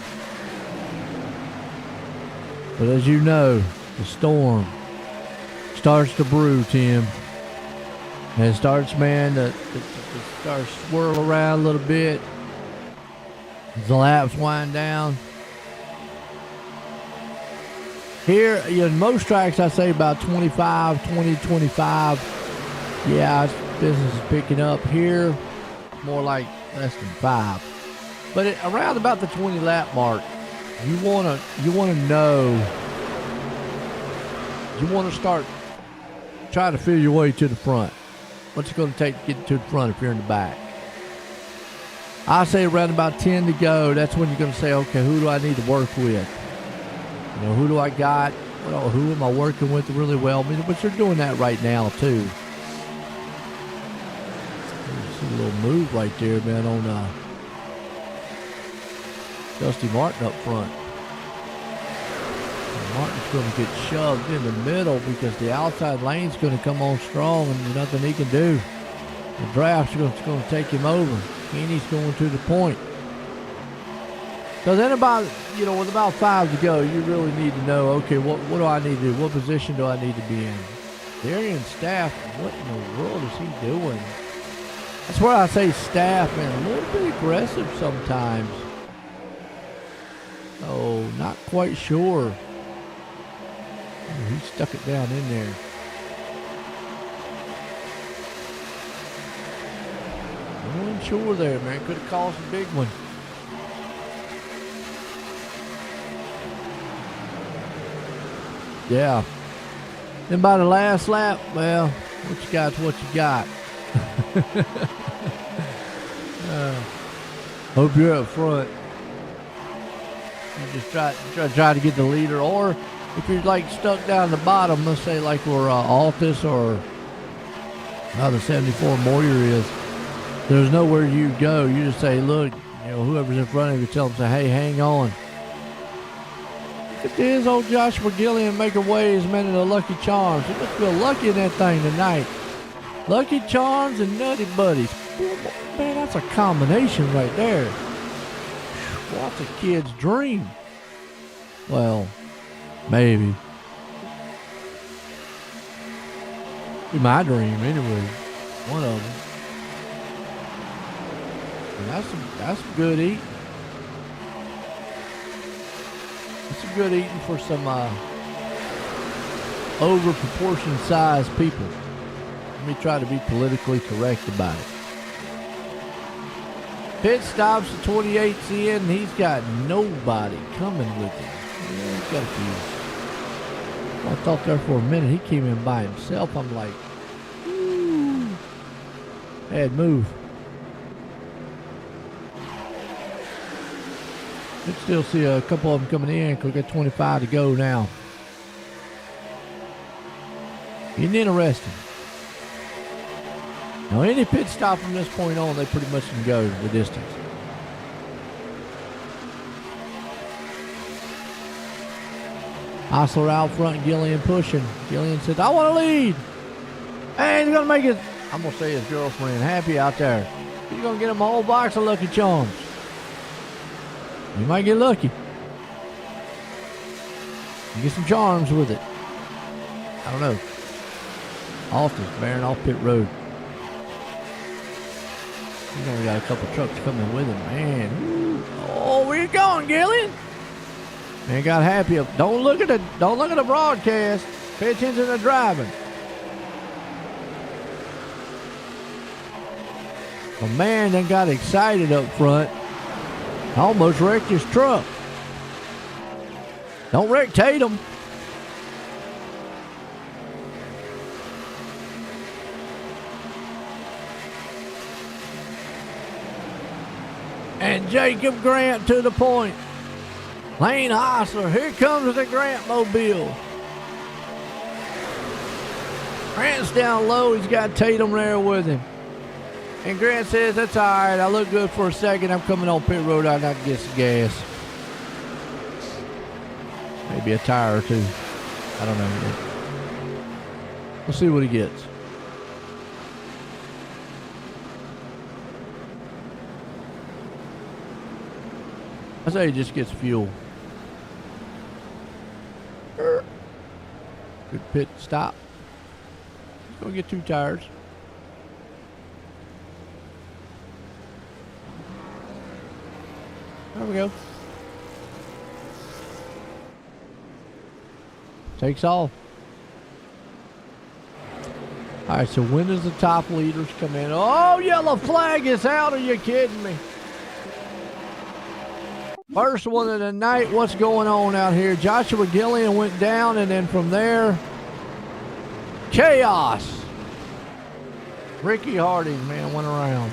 But as you know, the storm starts to brew, Tim. And it starts, man, to start swirl around a little bit. As the laps wind down. Here, in most tracks, I say about 20, 25. Yeah, business is picking up. Here, more like less than 5. But around about the 20 lap mark, you want to know, you want to start trying to feel your way to the front. What's it going to take to get to the front if you're in the back? I say around about 10 to go. That's when you're going to say, okay, who do I need to work with? Who do I got? Who am I working with really well? But you're doing that right now too. See a little move right there, man, on Dusty Martin up front. And Martin's going to get shoved in the middle because the outside lane's going to come on strong and there's nothing he can do. The draft's going to take him over. Keeney's going to the point. So then with about 5 to go, you really need to know, okay, what do I need to do? What position do I need to be in? Darian Staff, what in the world is he doing? That's where I say Staff, man, a little bit aggressive sometimes. Oh, not quite sure. Oh, he stuck it down in there. I wasn't sure there, man. Could have caused a big one. Yeah. Then by the last lap, well, what you got's what you got. Hope you're up front. You just try to get the leader, or if you're like stuck down the bottom, let's say like where Altus or the 74 Moyer is, there's nowhere you go. You just say, look, whoever's in front of you, tell them, say, hey, hang on. Look at this old Joshua Gillian making waves, man, of the Lucky Charms. He must feel lucky in that thing tonight. Lucky Charms and Nutty Buddies. Man, that's a combination right there. What's a kid's dream? Well, maybe. Be my dream anyway. One of them. And that's some good eating. It's some good eating for some over proportion sized people. Let me try to be politically correct about it. Pit stops, the 28's in, and he's got nobody coming with him. Yeah, he's got a few. I thought there for a minute he came in by himself. I'm like, ooh, bad move. You can still see a couple of them coming in because we got 25 to go now. Getting interesting. Now, any pit stop from this point on, they pretty much can go the distance. Osler out front, Gillian pushing. Gillian says, I want to lead. And he's going to make it, I'm going to say his girlfriend, happy out there. He's going to get him a whole box of Lucky Charms. You might get lucky. You get some charms with it. I don't know. Austin's bearing off pit road. He's only got a couple trucks coming with him, man. Ooh. Oh, where you going, Gillian? Man, got happy. Don't look at the broadcast. Pay attention to driving. A man then got excited up front. Almost wrecked his truck. Don't wreck Tatum. And Jacob Grant to the point. Lane Hostler, here comes the Grant mobile. Grant's down low, he's got Tatum there with him. And Grant says, that's all right, I look good for a second, I'm coming on pit road, I got to get some gas. Maybe a tire or two. I don't know. We'll see what he gets. I say he just gets fuel. Good pit stop. He's going to get 2 tires. There we go. Takes off. All right, so when does the top leaders come in? Oh, yellow flag is out. Are you kidding me? First one of the night. What's going on out here? Joshua Gillian went down, and then from there, chaos. Ricky Harding, man, went around.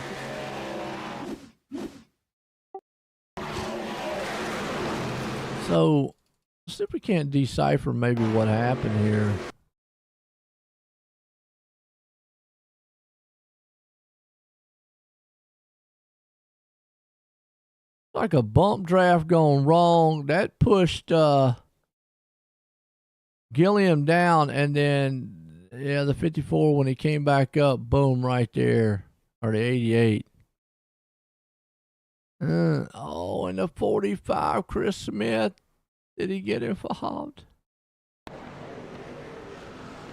So, let's see if we can't decipher maybe what happened here. Like a bump draft gone wrong. That pushed Gilliam down, and then, yeah, the 54, when he came back up, boom, right there. Or the 88. Oh, and the 45, Chris Smith. Did he get involved?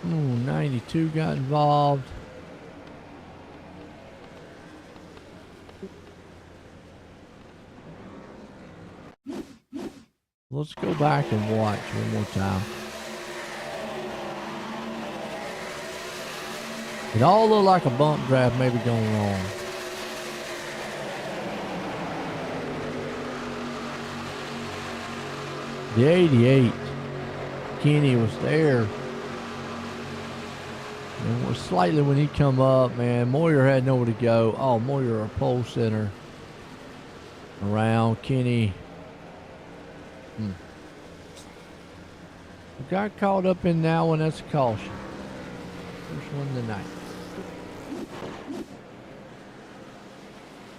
92 got involved. Let's go back and watch one more time. It all looked like a bump draft maybe going wrong. The 88. Kenny was there. And was slightly when he come up, man, Moyer had nowhere to go. Oh, Moyer, a pole center. Around Kenny. Got caught up in that one. That's a caution. First one tonight.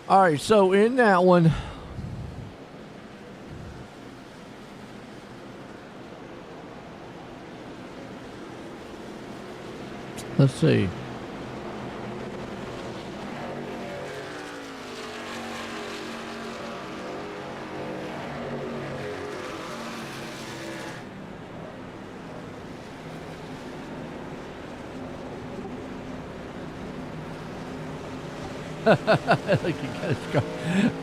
All right, so in that one, let's see.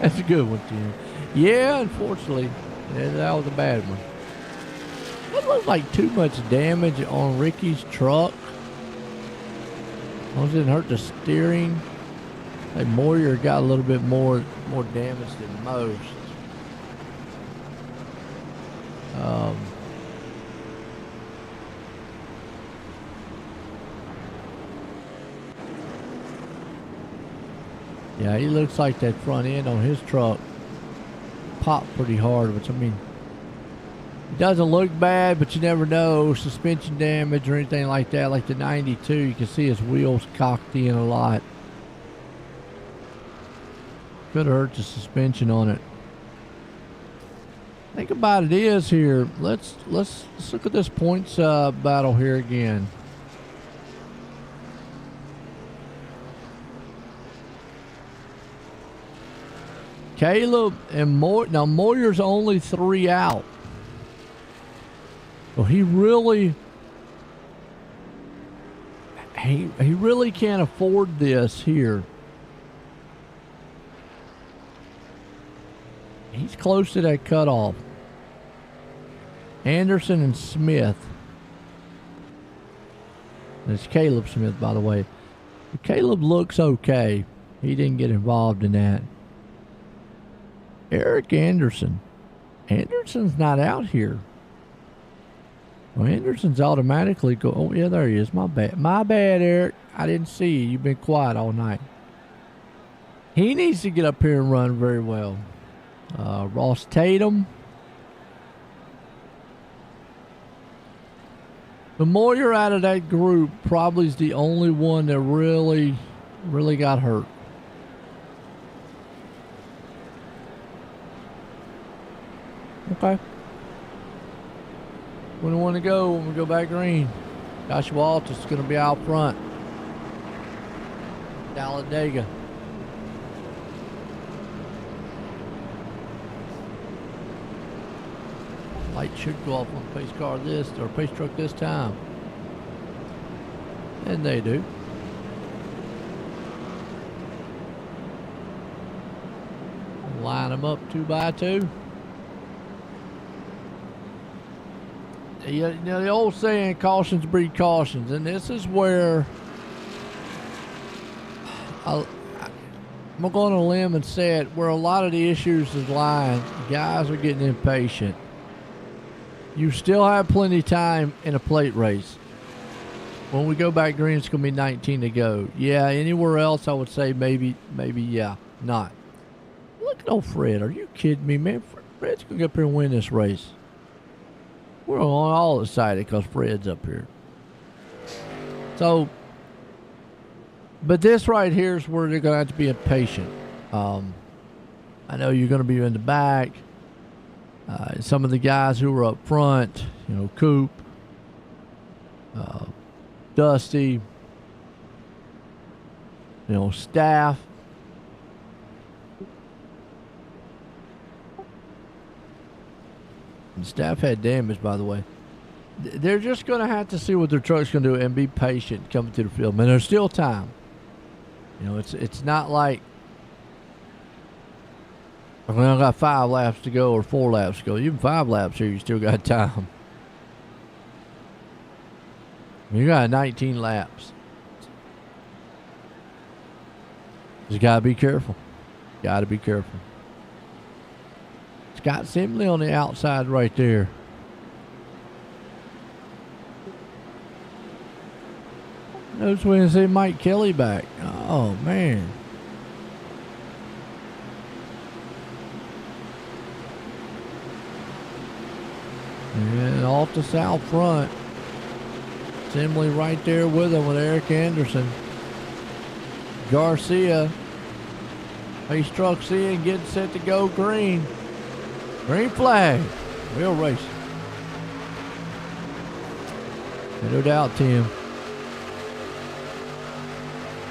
That's a good one, Tim. Yeah, unfortunately, that was a bad one. That looked like too much damage on Ricky's truck. As long as it didn't hurt the steering. Like Moyer got a little bit more damage than most. Yeah, he looks like that front end on his truck popped pretty hard, which I mean, it doesn't look bad, but you never know. Suspension damage or anything like that. Like the 92, you can see his wheels cocked in a lot. Could have hurt the suspension on it. Think about it is here. Let's look at this points battle here again. Caleb and Moyer. Now Moyer's only 3 out. So he really can't afford this here. He's close to that cutoff. Anderson and Smith. It's Caleb Smith, by the way. Caleb looks okay. He didn't get involved in that. Eric Anderson. Anderson's not out here. Well, Anderson's automatically go. Oh, yeah, there he is. My bad. My bad, Eric. I didn't see you. You've been quiet all night. He needs to get up here and run very well. Ross Tatum. The Moyer out of that group probably is the only one that really got hurt. Okay. When we want to go, when we go back green, Josh Waltz is going to be out front. Talladega. Light should go off on the pace car pace truck this time. And they do. Line them up 2 by 2. You know, the old saying, cautions breed cautions, and this is where I'm going on a limb and say it, where a lot of the issues is lying. Guys are getting impatient. You still have plenty of time in a plate race. When we go back green, it's going to be 19 to go. Yeah, anywhere else, I would say maybe, yeah, not. Look at old Fred. Are you kidding me, man? Fred's going to get up here and win this race. We're all excited because Fred's up here. So, but this right here is where they're going to have to be impatient. I know you're going to be in the back. Some of the guys who were up front, you know, Coop, Dusty, you know, Staff. And Staff had damage, by the way. They're just going to have to see what their truck's going to do and be patient coming to the field. Man, there's still time. You know, it's not like we only got 5 laps to go or 4 laps to go. Even 5 laps here, you still got time. You got 19 laps. You got to be careful. Got to be careful. Scott Simley on the outside right there. Notice when I see Mike Kelly back. Oh, man. And off the south front. Assembly right there with him with Eric Anderson. Garcia. Race trucks in, getting set to go green. Green flag. Real racing. No doubt, Tim.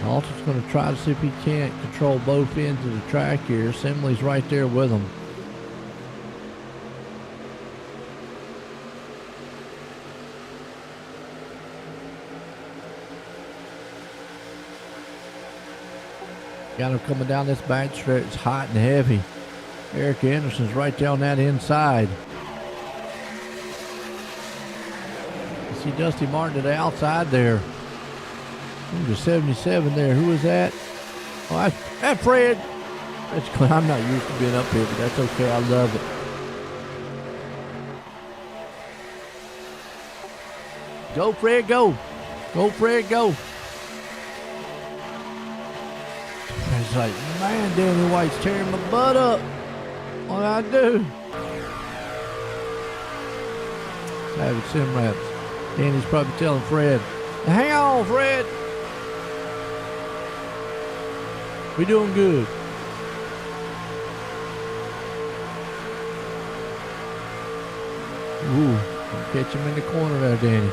Alton's going to try to see if he can't control both ends of the track here. Assembly's right there with him. Got him coming down this back stretch. It's hot and heavy. Eric Anderson's right down that inside. You see Dusty Martin to the outside there. Number 77 there. Who is that? Oh, that's Fred. That's good. I'm not used to being up here, but that's okay. I love it. Go, Fred, go. Go, Fred, go. It's like, man, Danny White's tearing my butt up. What do I do? Savage sim wraps. Danny's probably telling Fred, hang on, Fred. We doing good. Ooh, catch him in the corner there, Danny.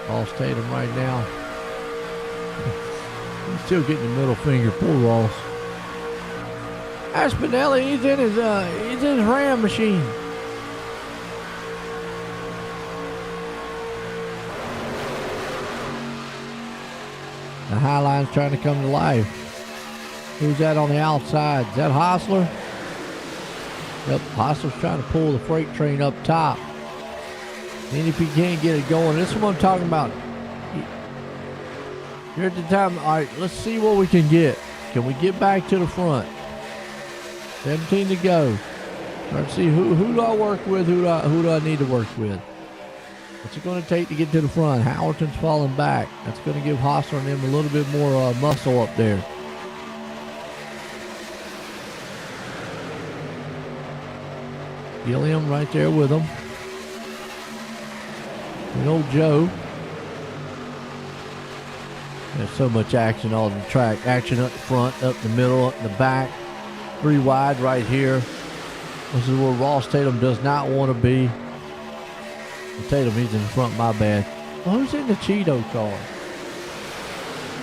Ross Tatum right now. He's still getting the middle finger. Poor Ross. Spinelli, he's in his ram machine. The high line's trying to come to life. Who's that on the outside? Is that Hostler? Yep, Hostler's trying to pull the freight train up top. And if he can't get it going, this is what I'm talking about. You're at the time. All right, let's see what we can get. Can we get back to the front? 17 to go. Let's see who do I work with? Who do I need to work with? What's it going to take to get to the front? Howerton's falling back. That's going to give Hostler and him a little bit more muscle up there. Gilliam right there with him. And old Joe. There's so much action on the track. Action up the front, up the middle, up the back. 3 wide right here. This is where Ross Tatum does not want to be. Tatum, he's in the front, my bad. Well, who's in the Cheeto car?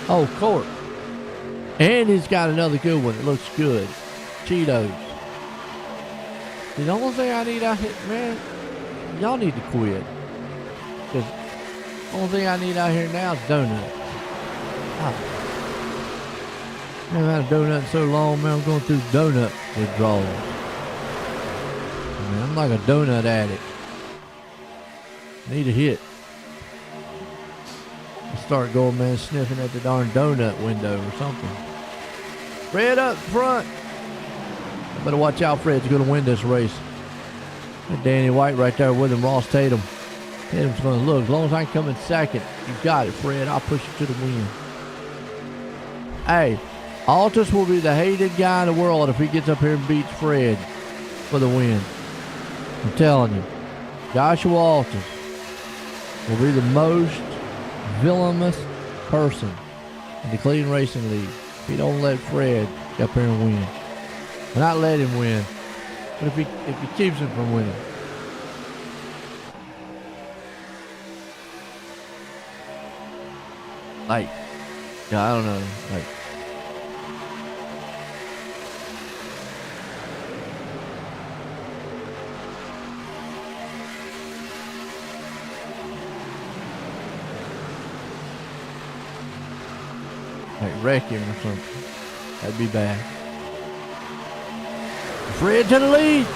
Oh, Court. And he's got another good one. It looks good. Cheetos. The only thing I need out here, man, y'all need to quit. Because the only thing I need out here now is donuts. I haven't had a donut in so long, man. I'm going through donut withdrawals. Man, I'm like a donut addict. Need a hit. I'll start going, man, sniffing at the darn donut window or something. Fred up front. I better watch out, Fred's going to win this race. And Danny White right there with him, Ross Tatum. Tatum's going to look. As long as I can come in second, you got it, Fred. I'll push you to the win. Hey, Altus will be the hated guy in the world if he gets up here and beats Fred for the win. I'm telling you. Joshua Altus will be the most villainous person in the Cleveland Racing League if he don't let Fred get up here and win. Well, not let him win, but if he keeps him from winning. Like, yeah, I don't know. Like, wreck him or something. That'd be bad. Fred to the lead.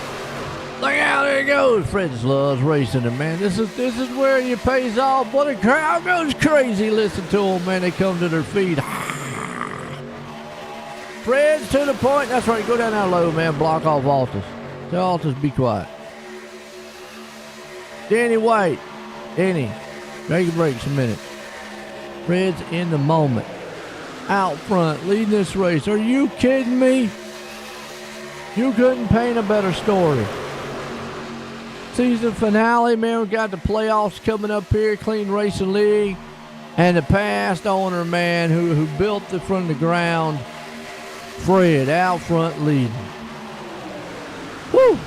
Look out, there he goes. Fred just loves racing him, man. This is where you pays off. What a crowd goes crazy. Listen to them, man. They come to their feet. Fred's to the point. That's right. Go down there low, man. Block off Altus. Tell Altus be quiet. Danny White. Danny, take a break a minute. Fred's in the moment. Out front, leading this race. Are you kidding me? You couldn't paint a better story. Season finale, man. We got the playoffs coming up here. Clean Racing League. And the past owner, man, who built it from the ground. Fred out front leading. Woo!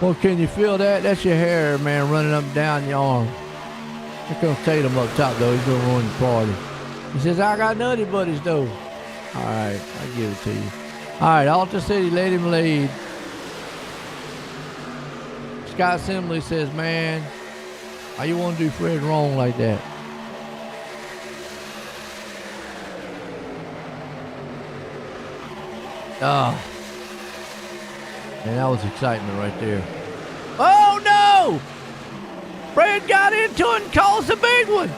Well, can you feel that? That's your hair, man, running up and down your arm. Here comes Tatum up top, though. He's going to ruin the party. He says, I got nutty buddies, though. All right, I'll give it to you. All right, Alta City, let him lead. Scott Assembly says, man, how you want to do Fred wrong like that? Oh. Man, that was excitement right there. Oh, no! Fred got into it and caused a big one.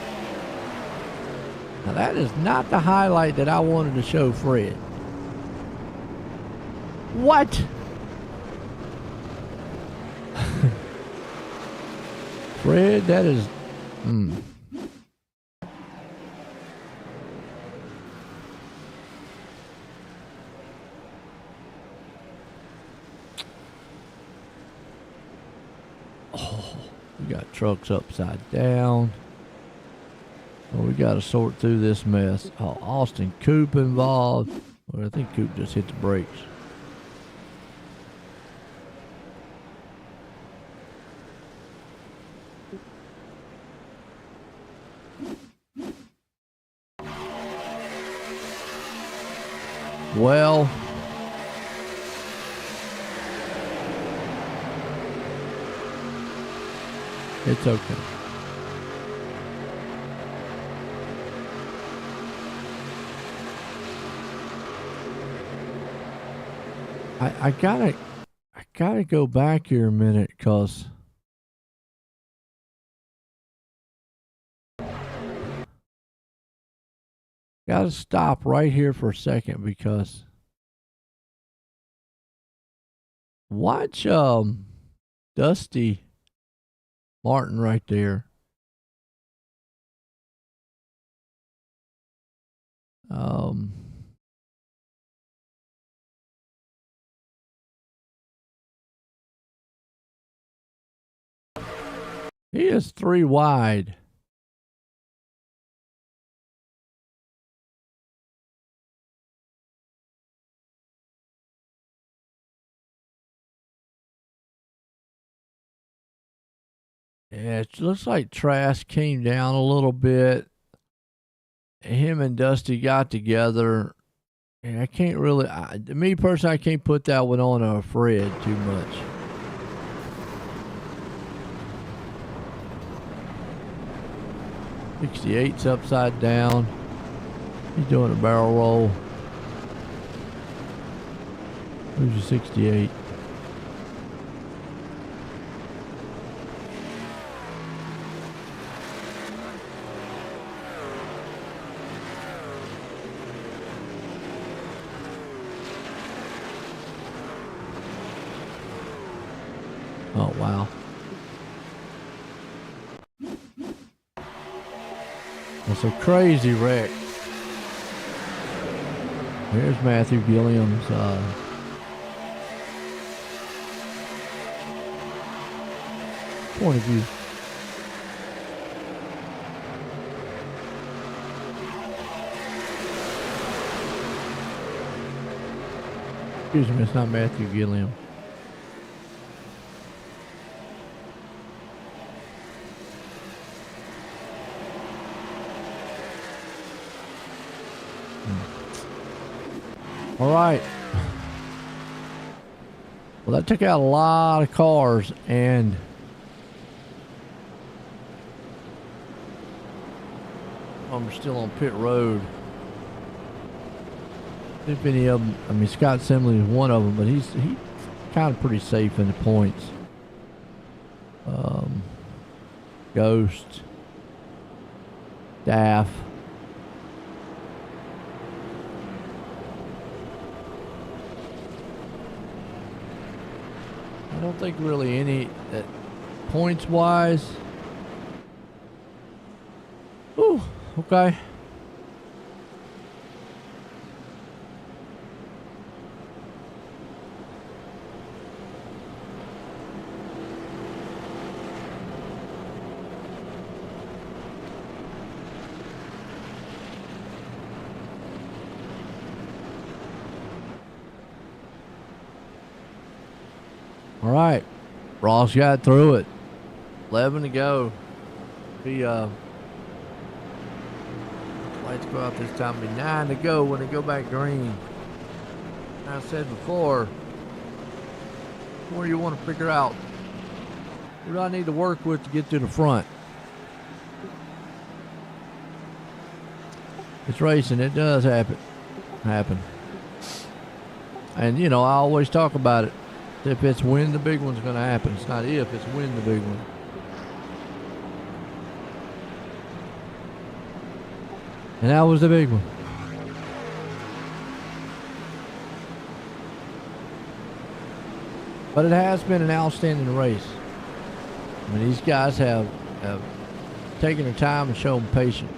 Now, that is not the highlight that I wanted to show Fred. What? Fred, that is... Oh, we got trucks upside down. Well, we got to sort through this mess. Oh, Austin Coop involved. Well, I think Coop just hit the brakes. Well, it's okay. I gotta go back here a minute, cause gotta stop right here for a second, because watch Dusty Martin right there. He is 3 wide. Yeah, it looks like Trask came down a little bit. Him and Dusty got together. And I can't really, me personally, I can't put that one on Fred too much. '68's upside down. He's doing a barrel roll. Who's your 68? Oh, wow. That's a crazy wreck. Here's Matthew Gilliam's point of view. Excuse me, it's not Matthew Gilliam. All right. Well, that took out a lot of cars, and we're still on pit road. If any of them, I mean, Scott Simley is one of them, but he's kind of pretty safe in the points. Ghost, Daff. I don't think really any points wise. Ooh, okay. All right, Ross got through it. 11 to go. He lights go out this time. Be 9 to go when they go back green. I said before, where you want to figure out what do I need to work with to get to the front. It's racing. It does happen. And you know, I always talk about it. If it's when the big one's going to happen. It's not if, it's when the big one. And that was the big one. But it has been an outstanding race. I mean, these guys have taken their time and shown patience.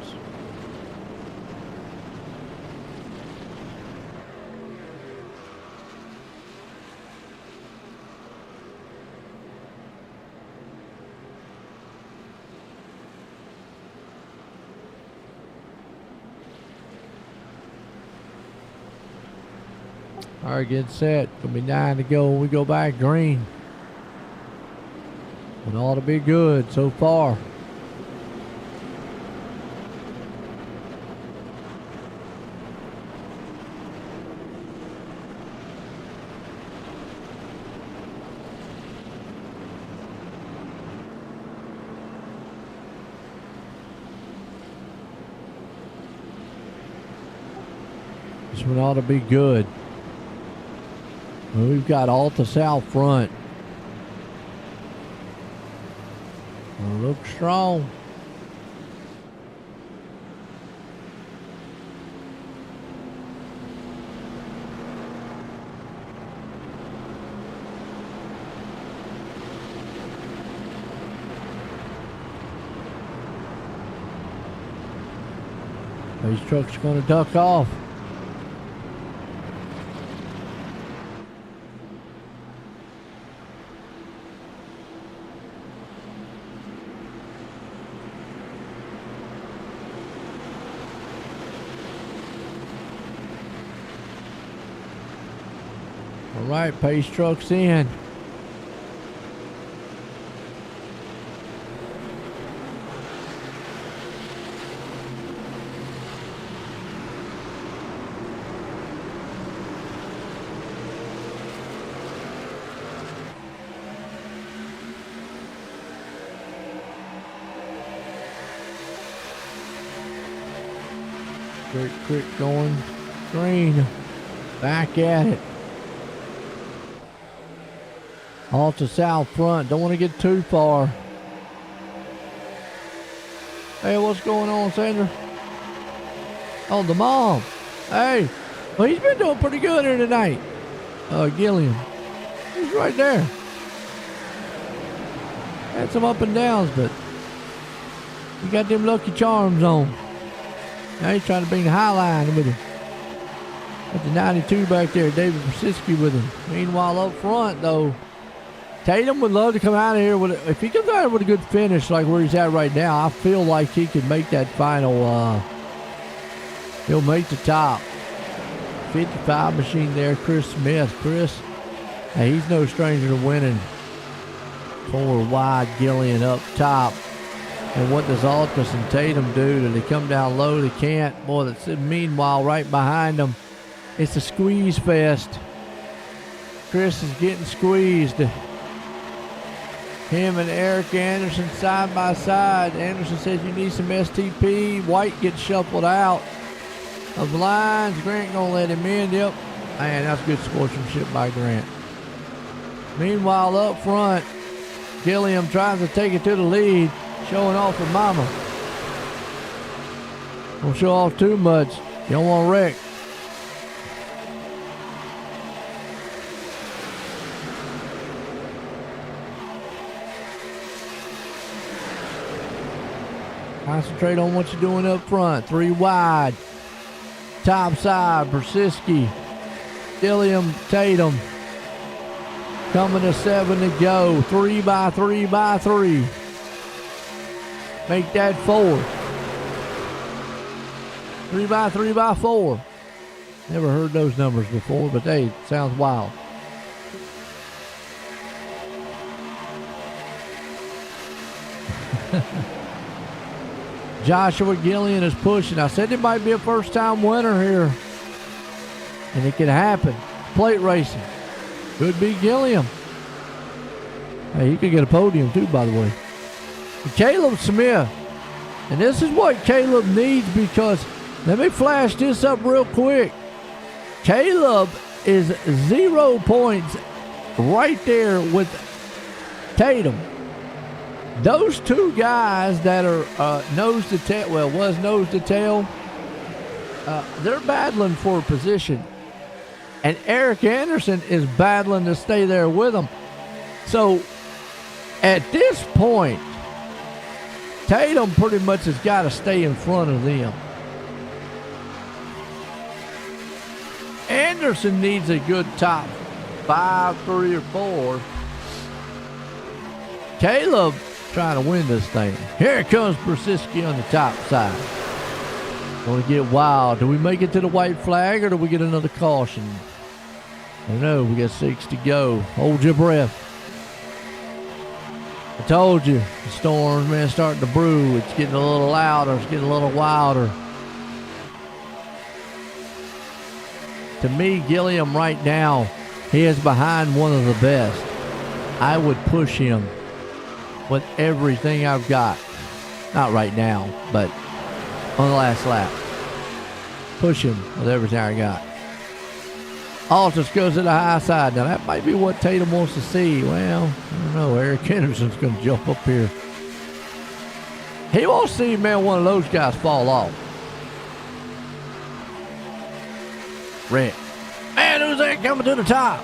All right, get set. Gonna be 9 to go when we go back green. It ought to be good so far. This one ought to be good. We've got Alta South front. Look strong. These trucks are going to duck off. All right, pace trucks in. Quick going green. Back at it. Alta South front. Don't want to get too far. Hey, what's going on, Sandra? Oh, the mom. Hey, well, he's been doing pretty good here tonight. Gilliam. He's right there. Had some up and downs, but he got them Lucky Charms on. Now he's trying to bring the high line with him. Got the 92 back there, David Brzezinski with him. Meanwhile, up front, though, Tatum would love to come out of here with if he comes out with a good finish like where he's at right now. I feel like he could make that final. He'll make the top. 55 machine there, Chris Smith. Chris, hey, he's no stranger to winning. 4 wide, Gillian up top. And what does Altus and Tatum do? Do they come down low? They can't. Boy, that's meanwhile right behind them. It's a squeeze fest. Chris is getting squeezed. Him and Eric Anderson side by side. Anderson says you need some STP. White gets shuffled out of lines. Grant gonna let him in. Yep. Man, that's good sportsmanship by Grant. Meanwhile, up front, Gilliam tries to take it to the lead. Showing off for mama. Don't show off too much. You don't want to wreck. Concentrate on what you're doing up front. 3 wide. Top side, Brzezinski, Gilliam, Tatum. Coming to 7 to go. 3 by 3 by 3. Make that 4. 3 by 3 by 4. Never heard those numbers before, but hey, sounds wild. Joshua Gillian is pushing. I said it might be a first-time winner here. And it could happen. Plate racing. Could be Gilliam. Hey, he could get a podium too, by the way. And Caleb Smith. And this is what Caleb needs, because let me flash this up real quick. Caleb is 0 points right there with Tatum. Those two guys that are nose to tail, well, was nose to tail, they're battling for a position. And Eric Anderson is battling to stay there with them. So, at this point, Tatum pretty much has got to stay in front of them. Anderson needs a good top 5, 3, or 4. Caleb trying to win this thing. Here comes Brzezinski on the top side. Going to get wild. Do we make it to the white flag, or do we get another caution? I don't know. We got 6 to go. Hold your breath. I told you, the storm's, man, starting to brew. It's getting a little louder. It's getting a little wilder. To me, Gilliam right now, he is behind one of the best. I would push him with everything I've got. Not right now, but on the last lap. Push him with everything I got. Altus goes to the high side. Now, that might be what Tatum wants to see. Well, I don't know. Eric Henderson's going to jump up here. He wants to see, man, one of those guys fall off. Rick. Man, who's that coming to the top?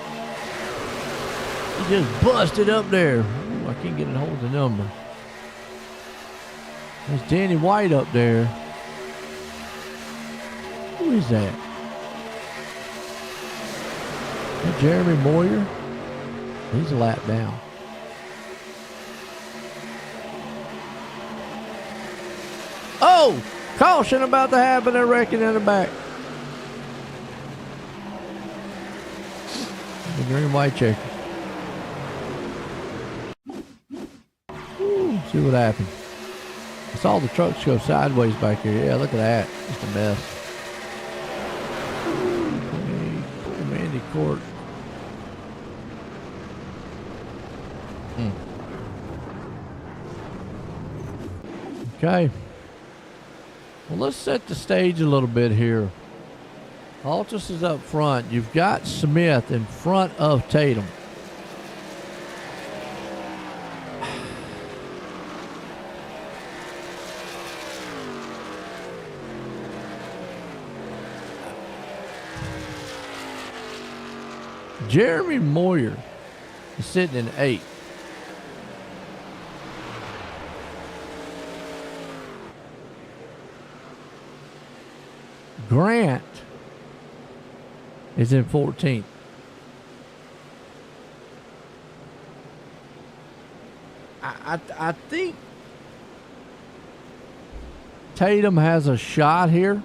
He just busted up there. Ooh, I can't get a hold of the number. There's Danny White up there. Who is that? Is that Jeremy Moyer? He's a lap down. Oh! Caution about to happen, I reckon, in the back. The green white checker. Ooh, see what happened. I saw the trucks go sideways back here. Yeah, look at that. Just a mess. Poor Mandy Court. Okay. Well, let's set the stage a little bit here. Altus is up front. You've got Smith in front of Tatum. Jeremy Moyer is sitting in 8th. Grant is in 14th. I think Tatum has a shot here.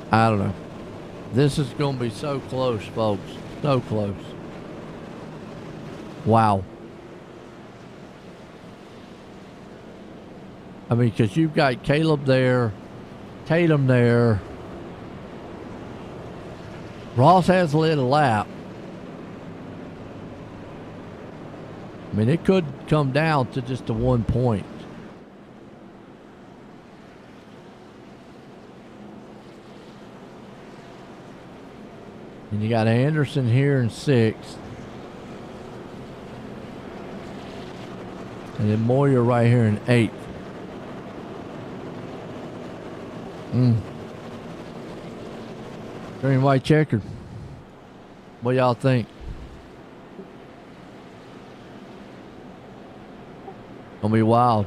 I don't know. This is going to be so close, folks. So close. Wow. I mean, because you've got Caleb there, Tatum there. Ross has led a lap. I mean, it could come down to just a 1 point. And you got Anderson here in 6th. And then Moyer right here in 8th. Green white checkered. What y'all think? Gonna be wild.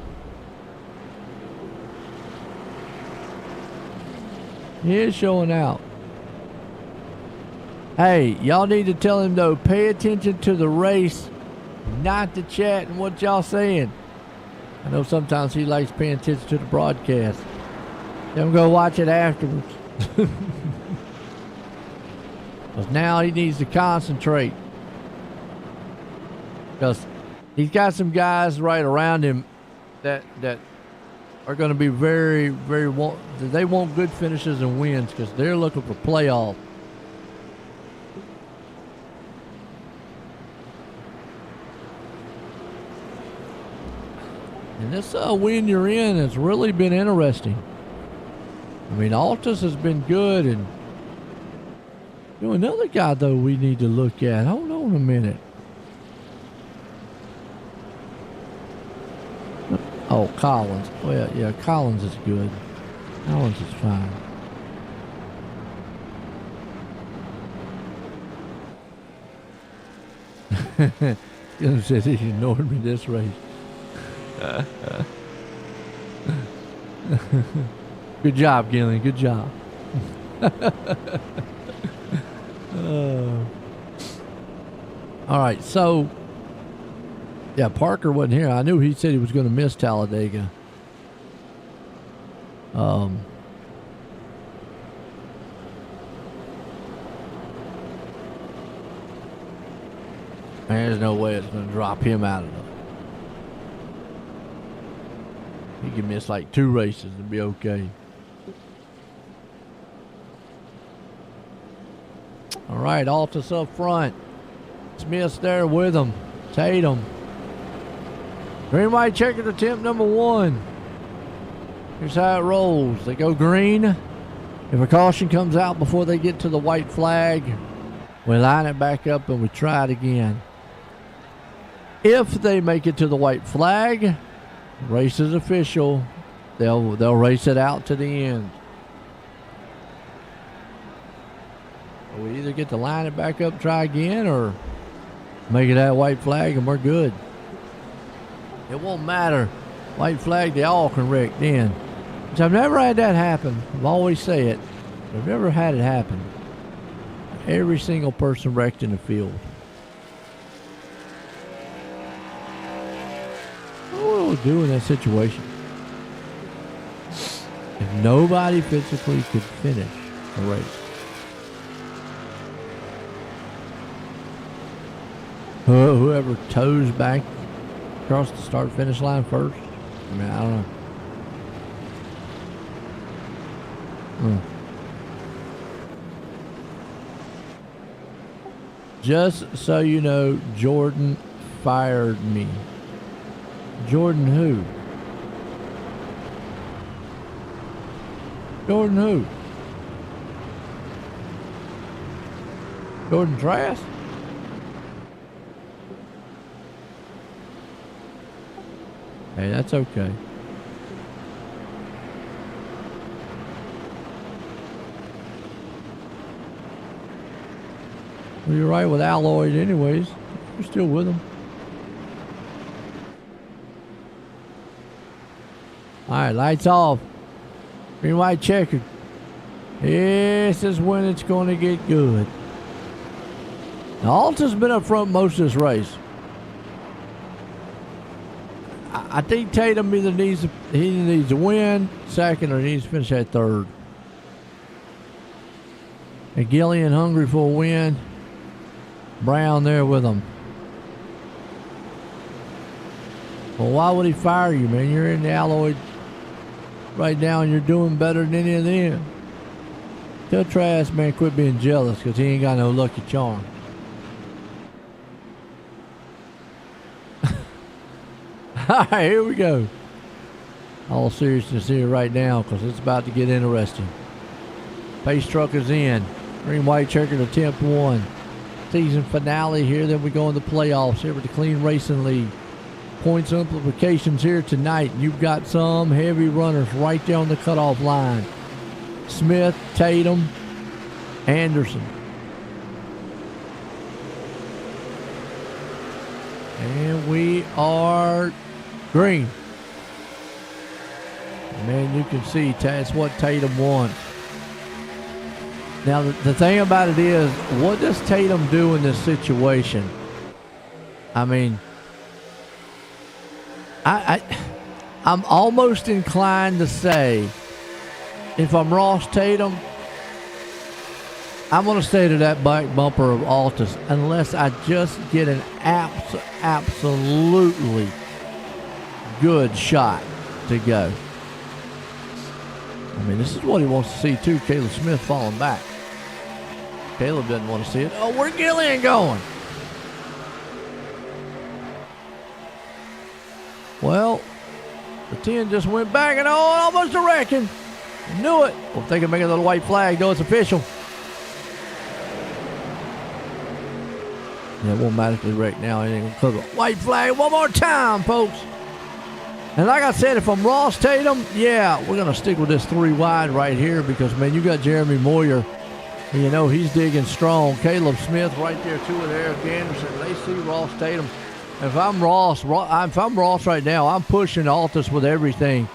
He is showing out. Hey, y'all need to tell him though, pay attention to the race, not the chat and what y'all saying. I know sometimes he likes paying attention to the broadcast. Then go watch it afterwards. Because now he needs to concentrate. Because he's got some guys right around him that are going to be very, very, they want good finishes and wins because they're looking for playoff. And this win you're in has really been interesting. I mean, Altus has been good, and you know, another guy though we need to look at. Hold on a minute. Oh, Collins. Well, yeah, Collins is good. Collins is fine. Gillian says he ignored me this race. Good job, Gillian. Good job. All right, so yeah, Parker wasn't here. I knew he said he was going to miss Talladega. There's no way it's going to drop him out of it. He can miss like 2 races and be okay. All right, Altus up front. Smith's there with him. Tatum. Green white checker attempt number 1. Here's how it rolls. They go green. If a caution comes out before they get to the white flag, we line it back up and we try it again. If they make it to the white flag, race is official. They'll race it out to the end. We either get to line it back up, try again, or make it that white flag and we're good. It won't matter. White flag, they all can wreck then. Which I've never had that happen. I've always say it. I've never had it happen. Every single person wrecked in the field. What would we do in that situation? If nobody physically could finish a race. Whoever toes back across the start-finish line first. I mean, I don't know. Just so you know, Jordan fired me. Jordan who? Jordan who? Jordan Trask? Hey, that's okay. Well, you're right with Alloyd anyways. You're still with him. Alright, lights off. Green white checkered. This is when it's going to get good. Now, Alta's been up front most of this race. I think Tatum either needs to win second or he needs to finish at third. And Gillian hungry for a win. Brown there with him. Well, why would he fire you, man? You're in the Alloy right now and you're doing better than any of them. Tell Trash, man, quit being jealous because he ain't got no lucky charm. All right, here we go. All seriousness here right now because it's about to get interesting. Pace truck is in. Green white checkered attempt 1. Season finale here. Then we go into playoffs here with the Clean Racing League. Points implications here tonight. You've got some heavy runners right there on the cutoff line. Smith, Tatum, Anderson. And we are green. Man, you can see that's what Tatum wants. Now, the thing about it is, what does Tatum do in this situation? I mean, I'm almost inclined to say, if I'm Ross Tatum, I'm going to stay to that back bumper of Altus unless I just get an absolutely good shot to go. I mean, this is what he wants to see, too. Caleb Smith falling back. Caleb doesn't want to see it. Oh, where's Gillian going? Well, the 10 just went back and almost a wrecking. Knew it. Well, if they can make a little white flag, though, it's official. Yeah, it won't magically wreck now. It ain't gonna cover. White flag one more time, folks. And like I said, if I'm Ross Tatum, yeah, we're going to stick with this 3 wide right here because, man, you got Jeremy Moyer. You know, he's digging strong. Caleb Smith right there, too, with Eric Anderson. They see Ross Tatum. If I'm Ross right now, I'm pushing Altus with everything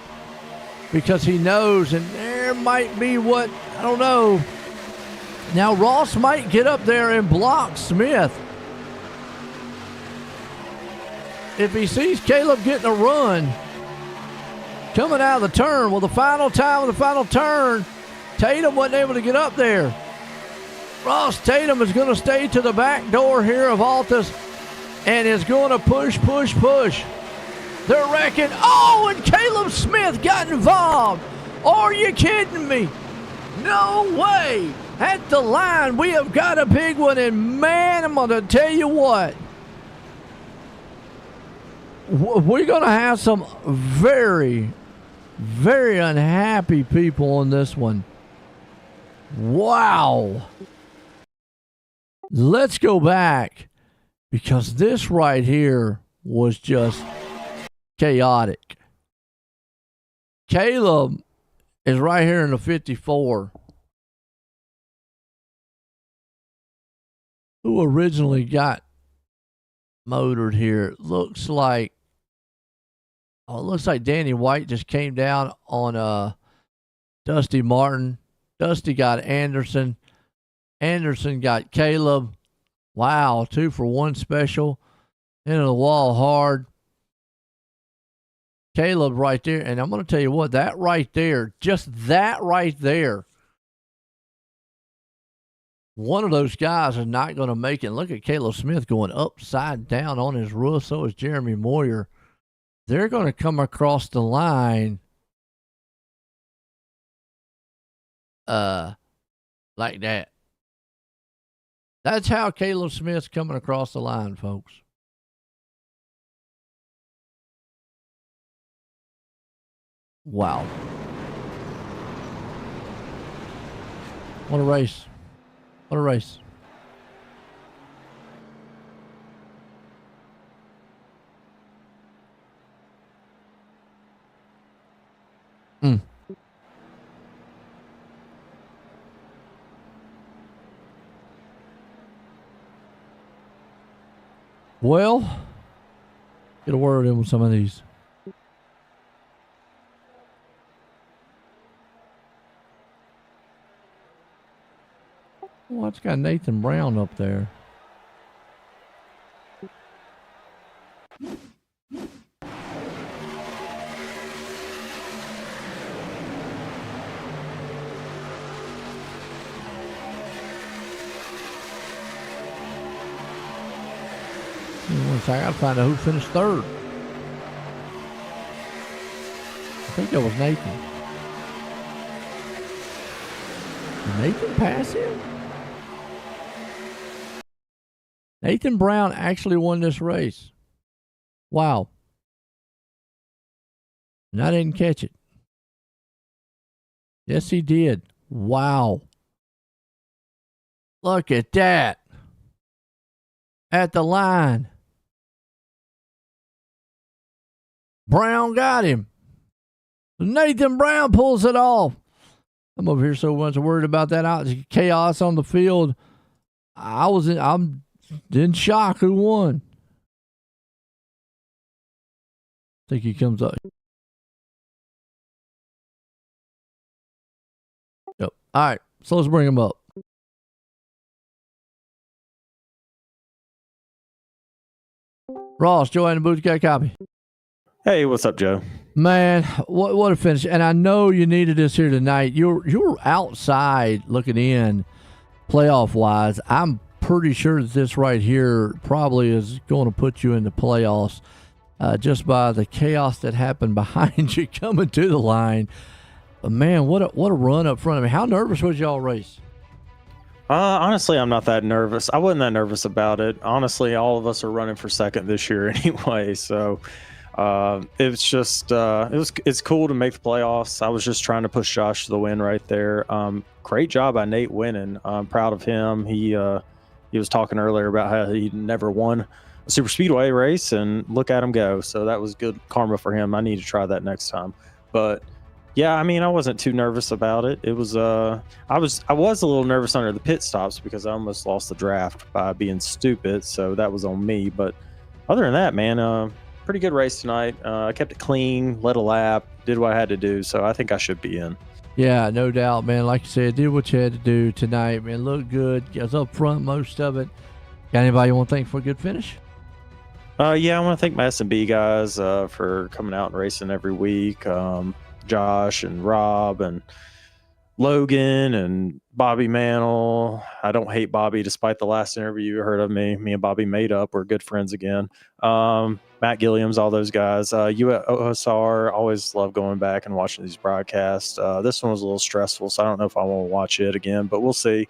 because he knows, and there might be what, I don't know. Now, Ross might get up there and block Smith. If he sees Caleb getting a run coming out of the turn, well, the final time of the final turn, Tatum wasn't able to get up there. Ross Tatum is going to stay to the back door here of Altus and is going to push. They're wrecking. Oh, and Caleb Smith got involved. Are you kidding me? No way. At the line, we have got a big one, and man, I'm going to tell you what. We're going to have some very, very unhappy people on this one. Wow. Let's go back because this right here was just chaotic. Caleb is right here in the 54. Who originally got motored here? It looks like Danny White just came down on Dusty Martin. Dusty got Anderson. Anderson got Caleb. Wow, 2 for 1 special. Into the wall hard. Caleb right there. And I'm going to tell you what, that right there, just that right there, one of those guys is not going to make it. Look at Caleb Smith going upside down on his roof. So is Jeremy Moyer. They're going to come across the line like that. That's how Caleb Smith's coming across the line, folks. Wow. What a race. What a race. Well, get a word in with some of these. Well, it's got Nathan Brown up there. I got to find out who finished third. I think that was Nathan. Did Nathan pass him? Nathan Brown actually won this race. Wow. And I didn't catch it. Yes, he did. Wow. Look at that. At the line. Brown got him. Nathan Brown pulls it off. I'm over here so much worried about that chaos on the field. I'm in shock who won. think he comes up. Yep. All right, so let's bring him up. Ross, Joe, and the booth got a copy. Hey, what's up, Joe? Man, what a finish! And I know you needed this here tonight. You're outside looking in, playoff wise. I'm pretty sure that this right here probably is going to put you in the playoffs, just by the chaos that happened behind you coming to the line. But man, what a run up front. I mean, how nervous was y'all race? Honestly, I'm not that nervous. I wasn't that nervous about it. Honestly, all of us are running for second this year anyway, so it's just it's cool to make the playoffs. I was just trying to push Josh to the win right there. Great job by Nate winning. I'm proud of him. He was talking earlier about how he never won a super speedway race, and look at him go. So that was good karma for him. I need to try that next time. But yeah, I mean, I wasn't too nervous about it. It was I was a little nervous under the pit stops because I almost lost the draft by being stupid. So that was on me. But other than that, man, pretty good race tonight. I kept it clean, led a lap, did what I had to do. So I think I should be in. Yeah, no doubt, man. Like you said, did what you had to do tonight, man. Looked good. I was up front most of it. Got anybody you want to thank for a good finish? Yeah, I want to thank my S&B guys for coming out and racing every week. Josh and Rob and Logan and Bobby Mantle. I don't hate Bobby despite the last interview you heard of me. Me and Bobby made up. We're good friends again. Matt Gilliams, all those guys. You at OSR, always love going back and watching these broadcasts. This one was a little stressful, so I don't know if I want to watch it again, but we'll see.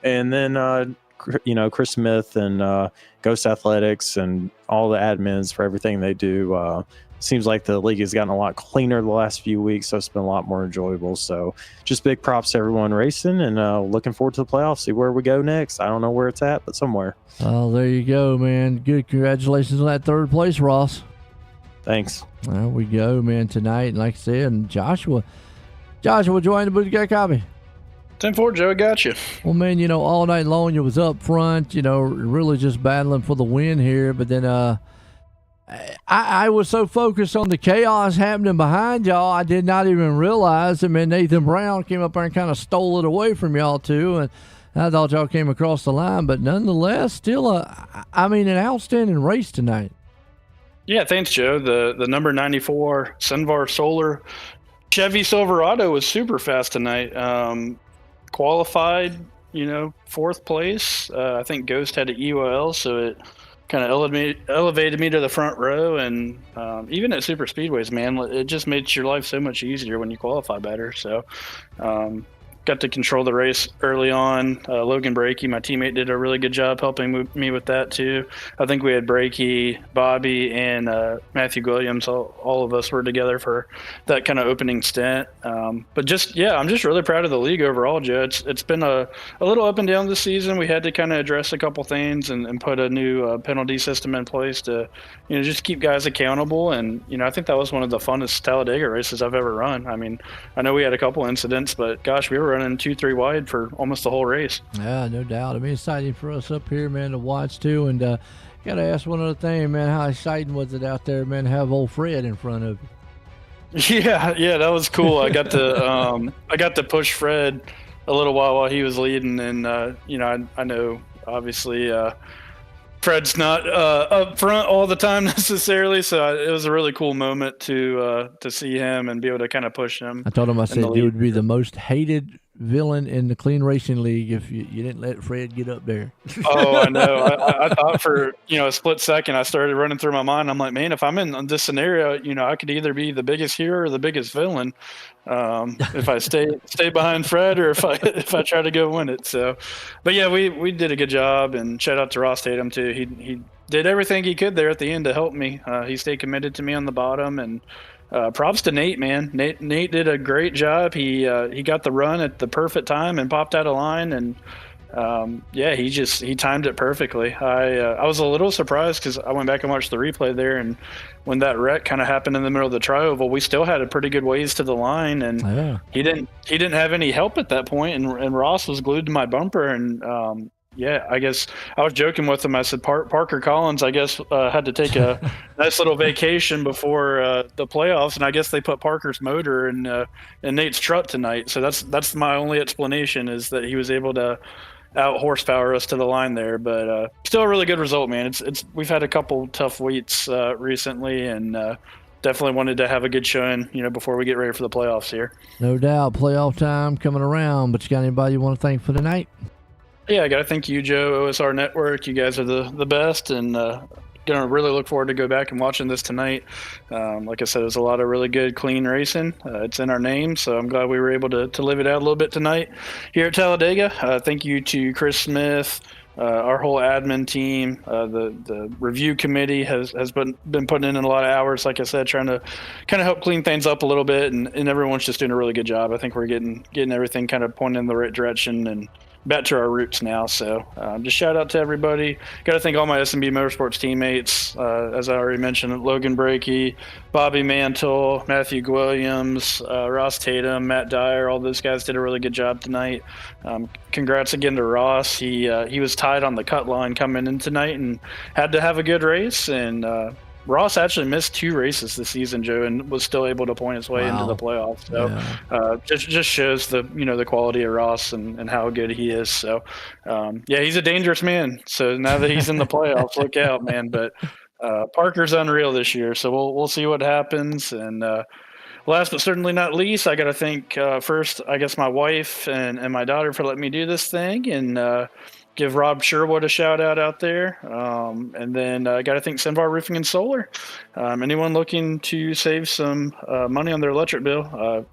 And then, Chris Smith and Ghost Athletics and all the admins for everything they do. Seems like the league has gotten a lot cleaner the last few weeks, so it's been a lot more enjoyable. So just big props to everyone racing, and looking forward to the playoffs. See where we go next. I don't know where it's at, but somewhere. Oh, there you go, man. Good. Congratulations on that third place, Ross. Thanks. There we go, man, tonight. And like I said, and Joshua joined the booth. You got a copy? 10-4, Joe, got you. Well, man, all night long you was up front, really just battling for the win here. But then I was so focused on the chaos happening behind y'all, I did not even realize that, man, Nathan Brown came up there and kind of stole it away from y'all too. And I thought y'all came across the line, but nonetheless, still an outstanding race tonight. Yeah, thanks, Joe. The number 94 Sunvar Solar Chevy Silverado was super fast tonight. Qualified, fourth place. I think Ghost had an EOL, so it kind of elevated me to the front row. And even at super speedways, man, it just makes your life so much easier when you qualify better. So got to control the race early on. Logan Brakey, my teammate, did a really good job helping me with that too. I think we had Brakey, Bobby, and Matthew Williams. All of us were together for that kind of opening stint. But I'm just really proud of the league overall, Joe. It's been a little up and down this season. We had to kind of address a couple things and put a new penalty system in place to, just keep guys accountable. And, I think that was one of the funnest Talladega races I've ever run. I mean, I know we had a couple incidents, but gosh, we were running 2-3 wide for almost the whole race. Yeah, no doubt. I mean, exciting for us up here, man, to watch too. And got to ask one other thing, man. How exciting was it out there, man, to have old Fred in front of you? Yeah, that was cool. I got to push Fred a little while he was leading, and I know obviously Fred's not up front all the time necessarily, so it was a really cool moment to see him and be able to kind of push him. I told him, I said, you would be the most hated villain in the Clean Racing League if you didn't let Fred get up there. Oh, I know. I thought for a split second, I started running through my mind. I'm like, man, if I'm in this scenario, I could either be the biggest hero or the biggest villain. If I stay behind Fred, or if I try to go win it. So, but yeah, we did a good job, and shout out to Ross Tatum too. He did everything he could there at the end to help me. He stayed committed to me on the bottom, and props to Nate, man. Nate did a great job. He got the run at the perfect time and popped out of line, and he timed it perfectly. I was a little surprised because I went back and watched the replay there, and when that wreck kind of happened in the middle of the tri-oval, we still had a pretty good ways to the line, and he didn't have any help at that point, and Ross was glued to my bumper, and yeah, I guess I was joking with him. I said Parker Collins, I guess, had to take a nice little vacation before the playoffs, and I guess they put Parker's motor in Nate's truck tonight. So that's my only explanation, is that he was able to out horsepower us to the line there. But still a really good result, man. It's we've had a couple tough weeks recently, and definitely wanted to have a good showing, before we get ready for the playoffs here. No doubt, playoff time coming around. But you got anybody you want to thank for the night? Yeah, I got to thank you, Joe, OSR Network. You guys are the best, and gonna really look forward to go back and watching this tonight. Like I said, there's a lot of really good, clean racing. It's in our name, so I'm glad we were able to live it out a little bit tonight here at Talladega. Thank you to Chris Smith, our whole admin team. The review committee has been putting in a lot of hours, like I said, trying to kind of help clean things up a little bit, and everyone's just doing a really good job. I think we're getting everything kind of pointing in the right direction and back to our roots now. So just shout out to everybody. Got to thank all my S&B Motorsports teammates. As I already mentioned, Logan Brakey, Bobby Mantle, Matthew Williams, Ross Tatum, Matt Dyer. All those guys did a really good job tonight. Congrats again to Ross. He was tied on the cut line coming in tonight and had to have a good race. And Ross actually missed 2 races this season, Joe, and was still able to point his way into the playoffs. So just shows the quality of Ross and how good he is. So he's a dangerous man. So now that he's in the playoffs, look out, man. But Parker's unreal this year. So we'll see what happens. And last but certainly not least, I got to thank first, I guess, my wife and my daughter for letting me do this thing, and give Rob Sherwood a shout out there. And then I got to thank Sinvar Roofing and Solar. Anyone looking to save some money on their electric bill,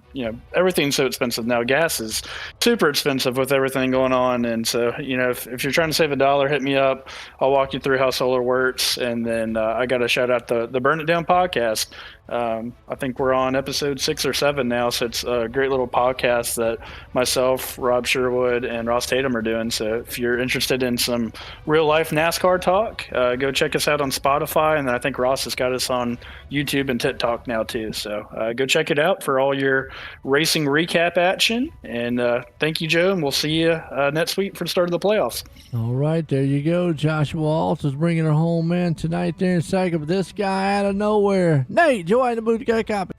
everything's so expensive now. Gas is super expensive with everything going on. And so, if you're trying to save $1, hit me up. I'll walk you through how solar works. And then I got to shout out the Burn It Down podcast. I think we're on episode 6 or 7 now. So it's a great little podcast that myself, Rob Sherwood, and Ross Tatum are doing. So if you're interested in some real life NASCAR talk, go check us out on Spotify. And then I think Ross has got us on YouTube and TikTok now too. So go check it out for all your racing recap action. And thank you, Joe. And we'll see you next week for the start of the playoffs. All right, there you go. Joshua Waltz is bringing her home, man, tonight there in second. But this guy out of nowhere, Nate, Joe in the booth, got a copy.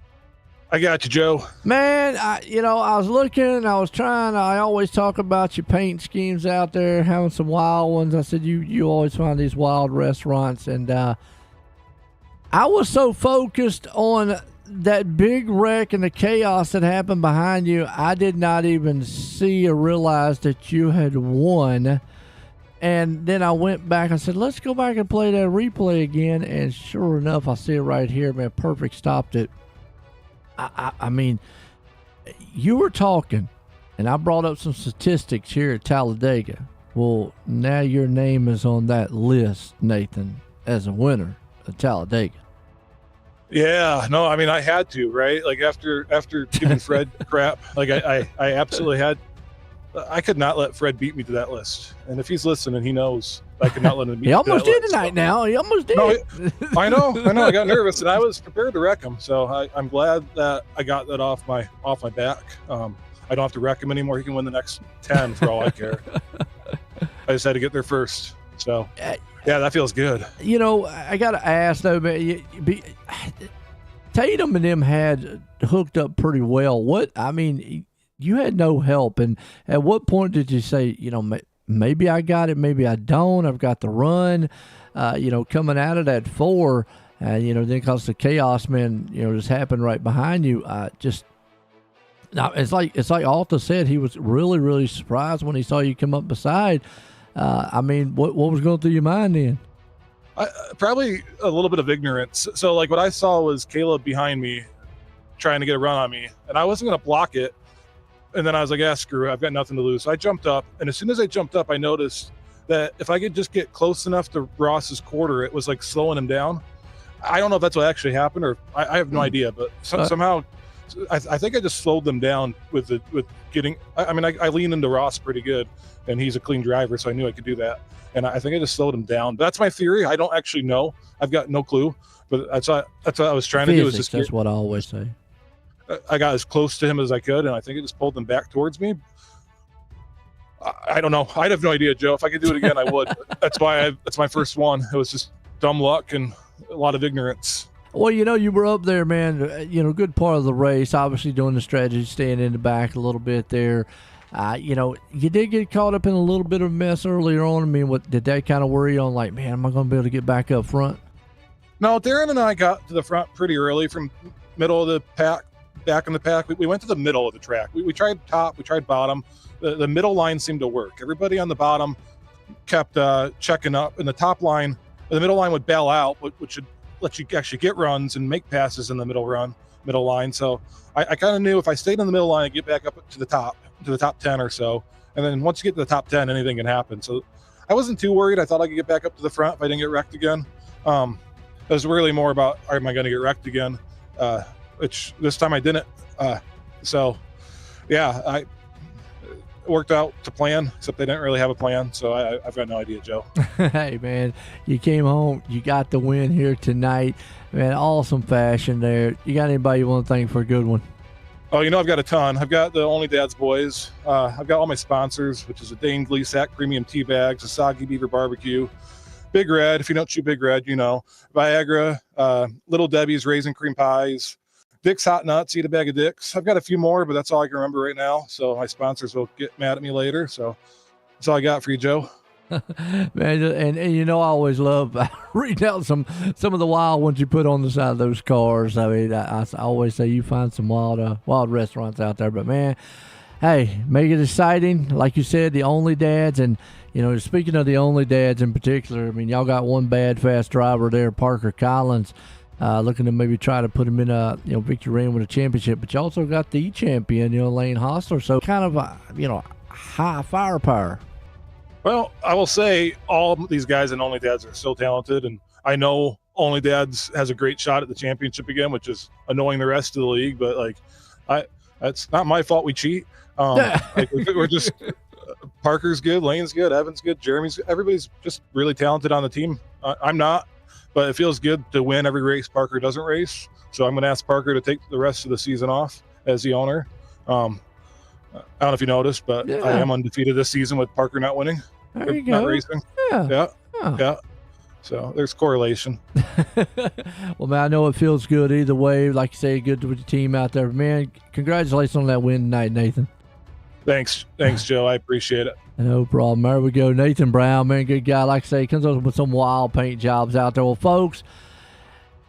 I got you, Joe. Man, I was looking, I always talk about your paint schemes out there, having some wild ones. I said, you always find these wild restaurants. And I was so focused on that big wreck and the chaos that happened behind you, I did not even see or realize that you had won. And then I went back and said, let's go back and play that replay again. And sure enough, I see it right here, man. Perfect stopped it. I mean, you were talking, and I brought up some statistics here at Talladega. Well, now your name is on that list, Nathan, as a winner of Talladega. Yeah, no, I mean, I had to, right? Like after giving Fred crap, like I absolutely had. I could not let Fred beat me to that list. And if he's listening, he knows I could not let him beat me. He almost did list, tonight now. He almost did. No, I know. I got nervous, and I was prepared to wreck him. So I'm glad that I got that off my back. I don't have to wreck him anymore. He can win the next 10 for all I care. I just had to get there first. So, yeah, that feels good. I got to ask, though, man, Tatum and them had hooked up pretty well. You had no help. And at what point did you say, maybe I got it, maybe I don't. I've got the run, coming out of that 4, and, then because the chaos, man, just happened right behind you. It's like Alta said, he was really, really surprised when he saw you come up beside. What was going through your mind then? Probably a little bit of ignorance. So like what I saw was Caleb behind me trying to get a run on me, and I wasn't going to block it. And then I was like, screw it, I've got nothing to lose. So I jumped up, and as soon as I jumped up, I noticed that if I could just get close enough to Ross's quarter, it was like slowing him down. I don't know if that's what actually happened, or I have no idea, but somehow I think I just slowed them down with getting. I lean into Ross pretty good, and he's a clean driver, so I knew I could do that. And I think I just slowed him down. But that's my theory. I don't actually know. I've got no clue. But that's what I was trying to do. Is just that's what I always say. I got as close to him as I could, and I think it just pulled them back towards me. I don't know. I'd have no idea, Joe. If I could do it again, I would. That's why that's my first one. It was just dumb luck and a lot of ignorance. Well, you were up there, man. Good part of the race. Obviously, doing the strategy, staying in the back a little bit there. You did get caught up in a little bit of a mess earlier on. I mean, what did that kind of worry you on? Like, man, am I going to be able to get back up front? No, Darren and I got to the front pretty early from middle of the pack, back in the pack. We went to the middle of the track. We tried top, we tried bottom. The middle line seemed to work. Everybody on the bottom kept checking up, and the top line, the middle line would bail out, which should let you actually get runs and make passes in the middle line. So I kind of knew if I stayed in the middle line, I'd get back up to the top 10 or so. And then once you get to the top 10, anything can happen. So I wasn't too worried. I thought I could get back up to the front if I didn't get wrecked again. It was really more about, am I going to get wrecked again? Which this time I didn't. So yeah, it worked out to plan, except they didn't really have a plan. So I've got no idea, Joe. Hey, man, you came home. You got the win here tonight. Man, awesome fashion there. You got anybody you want to thank for a good one? Oh, I've got a ton. I've got the Only Dad's Boys. I've got all my sponsors, which is a Dane Gleasack Premium Tea Bags, Asagi Beaver Barbecue, Big Red, if you don't chew Big Red, Viagra, Little Debbie's Raisin Cream Pies, Dick's Hot Nuts, Eat a Bag of Dick's. I've got a few more, but that's all I can remember right now. So my sponsors will get mad at me later. So that's all I got for you, Joe. Man, and I always love reading out some of the wild ones you put on the side of those cars. I mean, I always say you find some wild restaurants out there, but man, hey, make it exciting. Like you said, the Only Dads, and speaking of the Only Dads in particular, I mean, y'all got one bad fast driver there, Parker Collins, looking to maybe try to put him in a victory lane with a championship, but you also got the champion, Lane Hostler, so kind of high firepower. Well, I will say all these guys in Only Dads are so talented, and I know Only Dads has a great shot at the championship again, which is annoying the rest of the league. But that's not my fault. We cheat. We're just Parker's good, Lane's good, Evan's good, Jeremy's good. Everybody's just really talented on the team. I'm not, but it feels good to win every race Parker doesn't race. So I'm going to ask Parker to take the rest of the season off as the owner. I don't know if you noticed, but I am undefeated this season with Parker not winning. There you not go. racing. Yeah. So there's correlation. Well, man, I know it feels good either way. Like you say, good with the team out there. Man, congratulations on that win tonight, Nathan. Thanks, Joe. I appreciate it. No problem. There we go. Nathan Brown, man, good guy. Like I say, comes up with some wild paint jobs out there. Well, folks,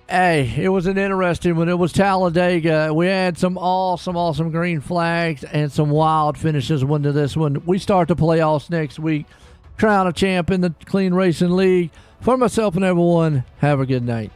hey, it was an interesting one. It was Talladega. We had some awesome green flags and some wild finishes into this one. We start the playoffs next week. Crown a champ in the Clean Racing League. For myself and everyone, have a good night.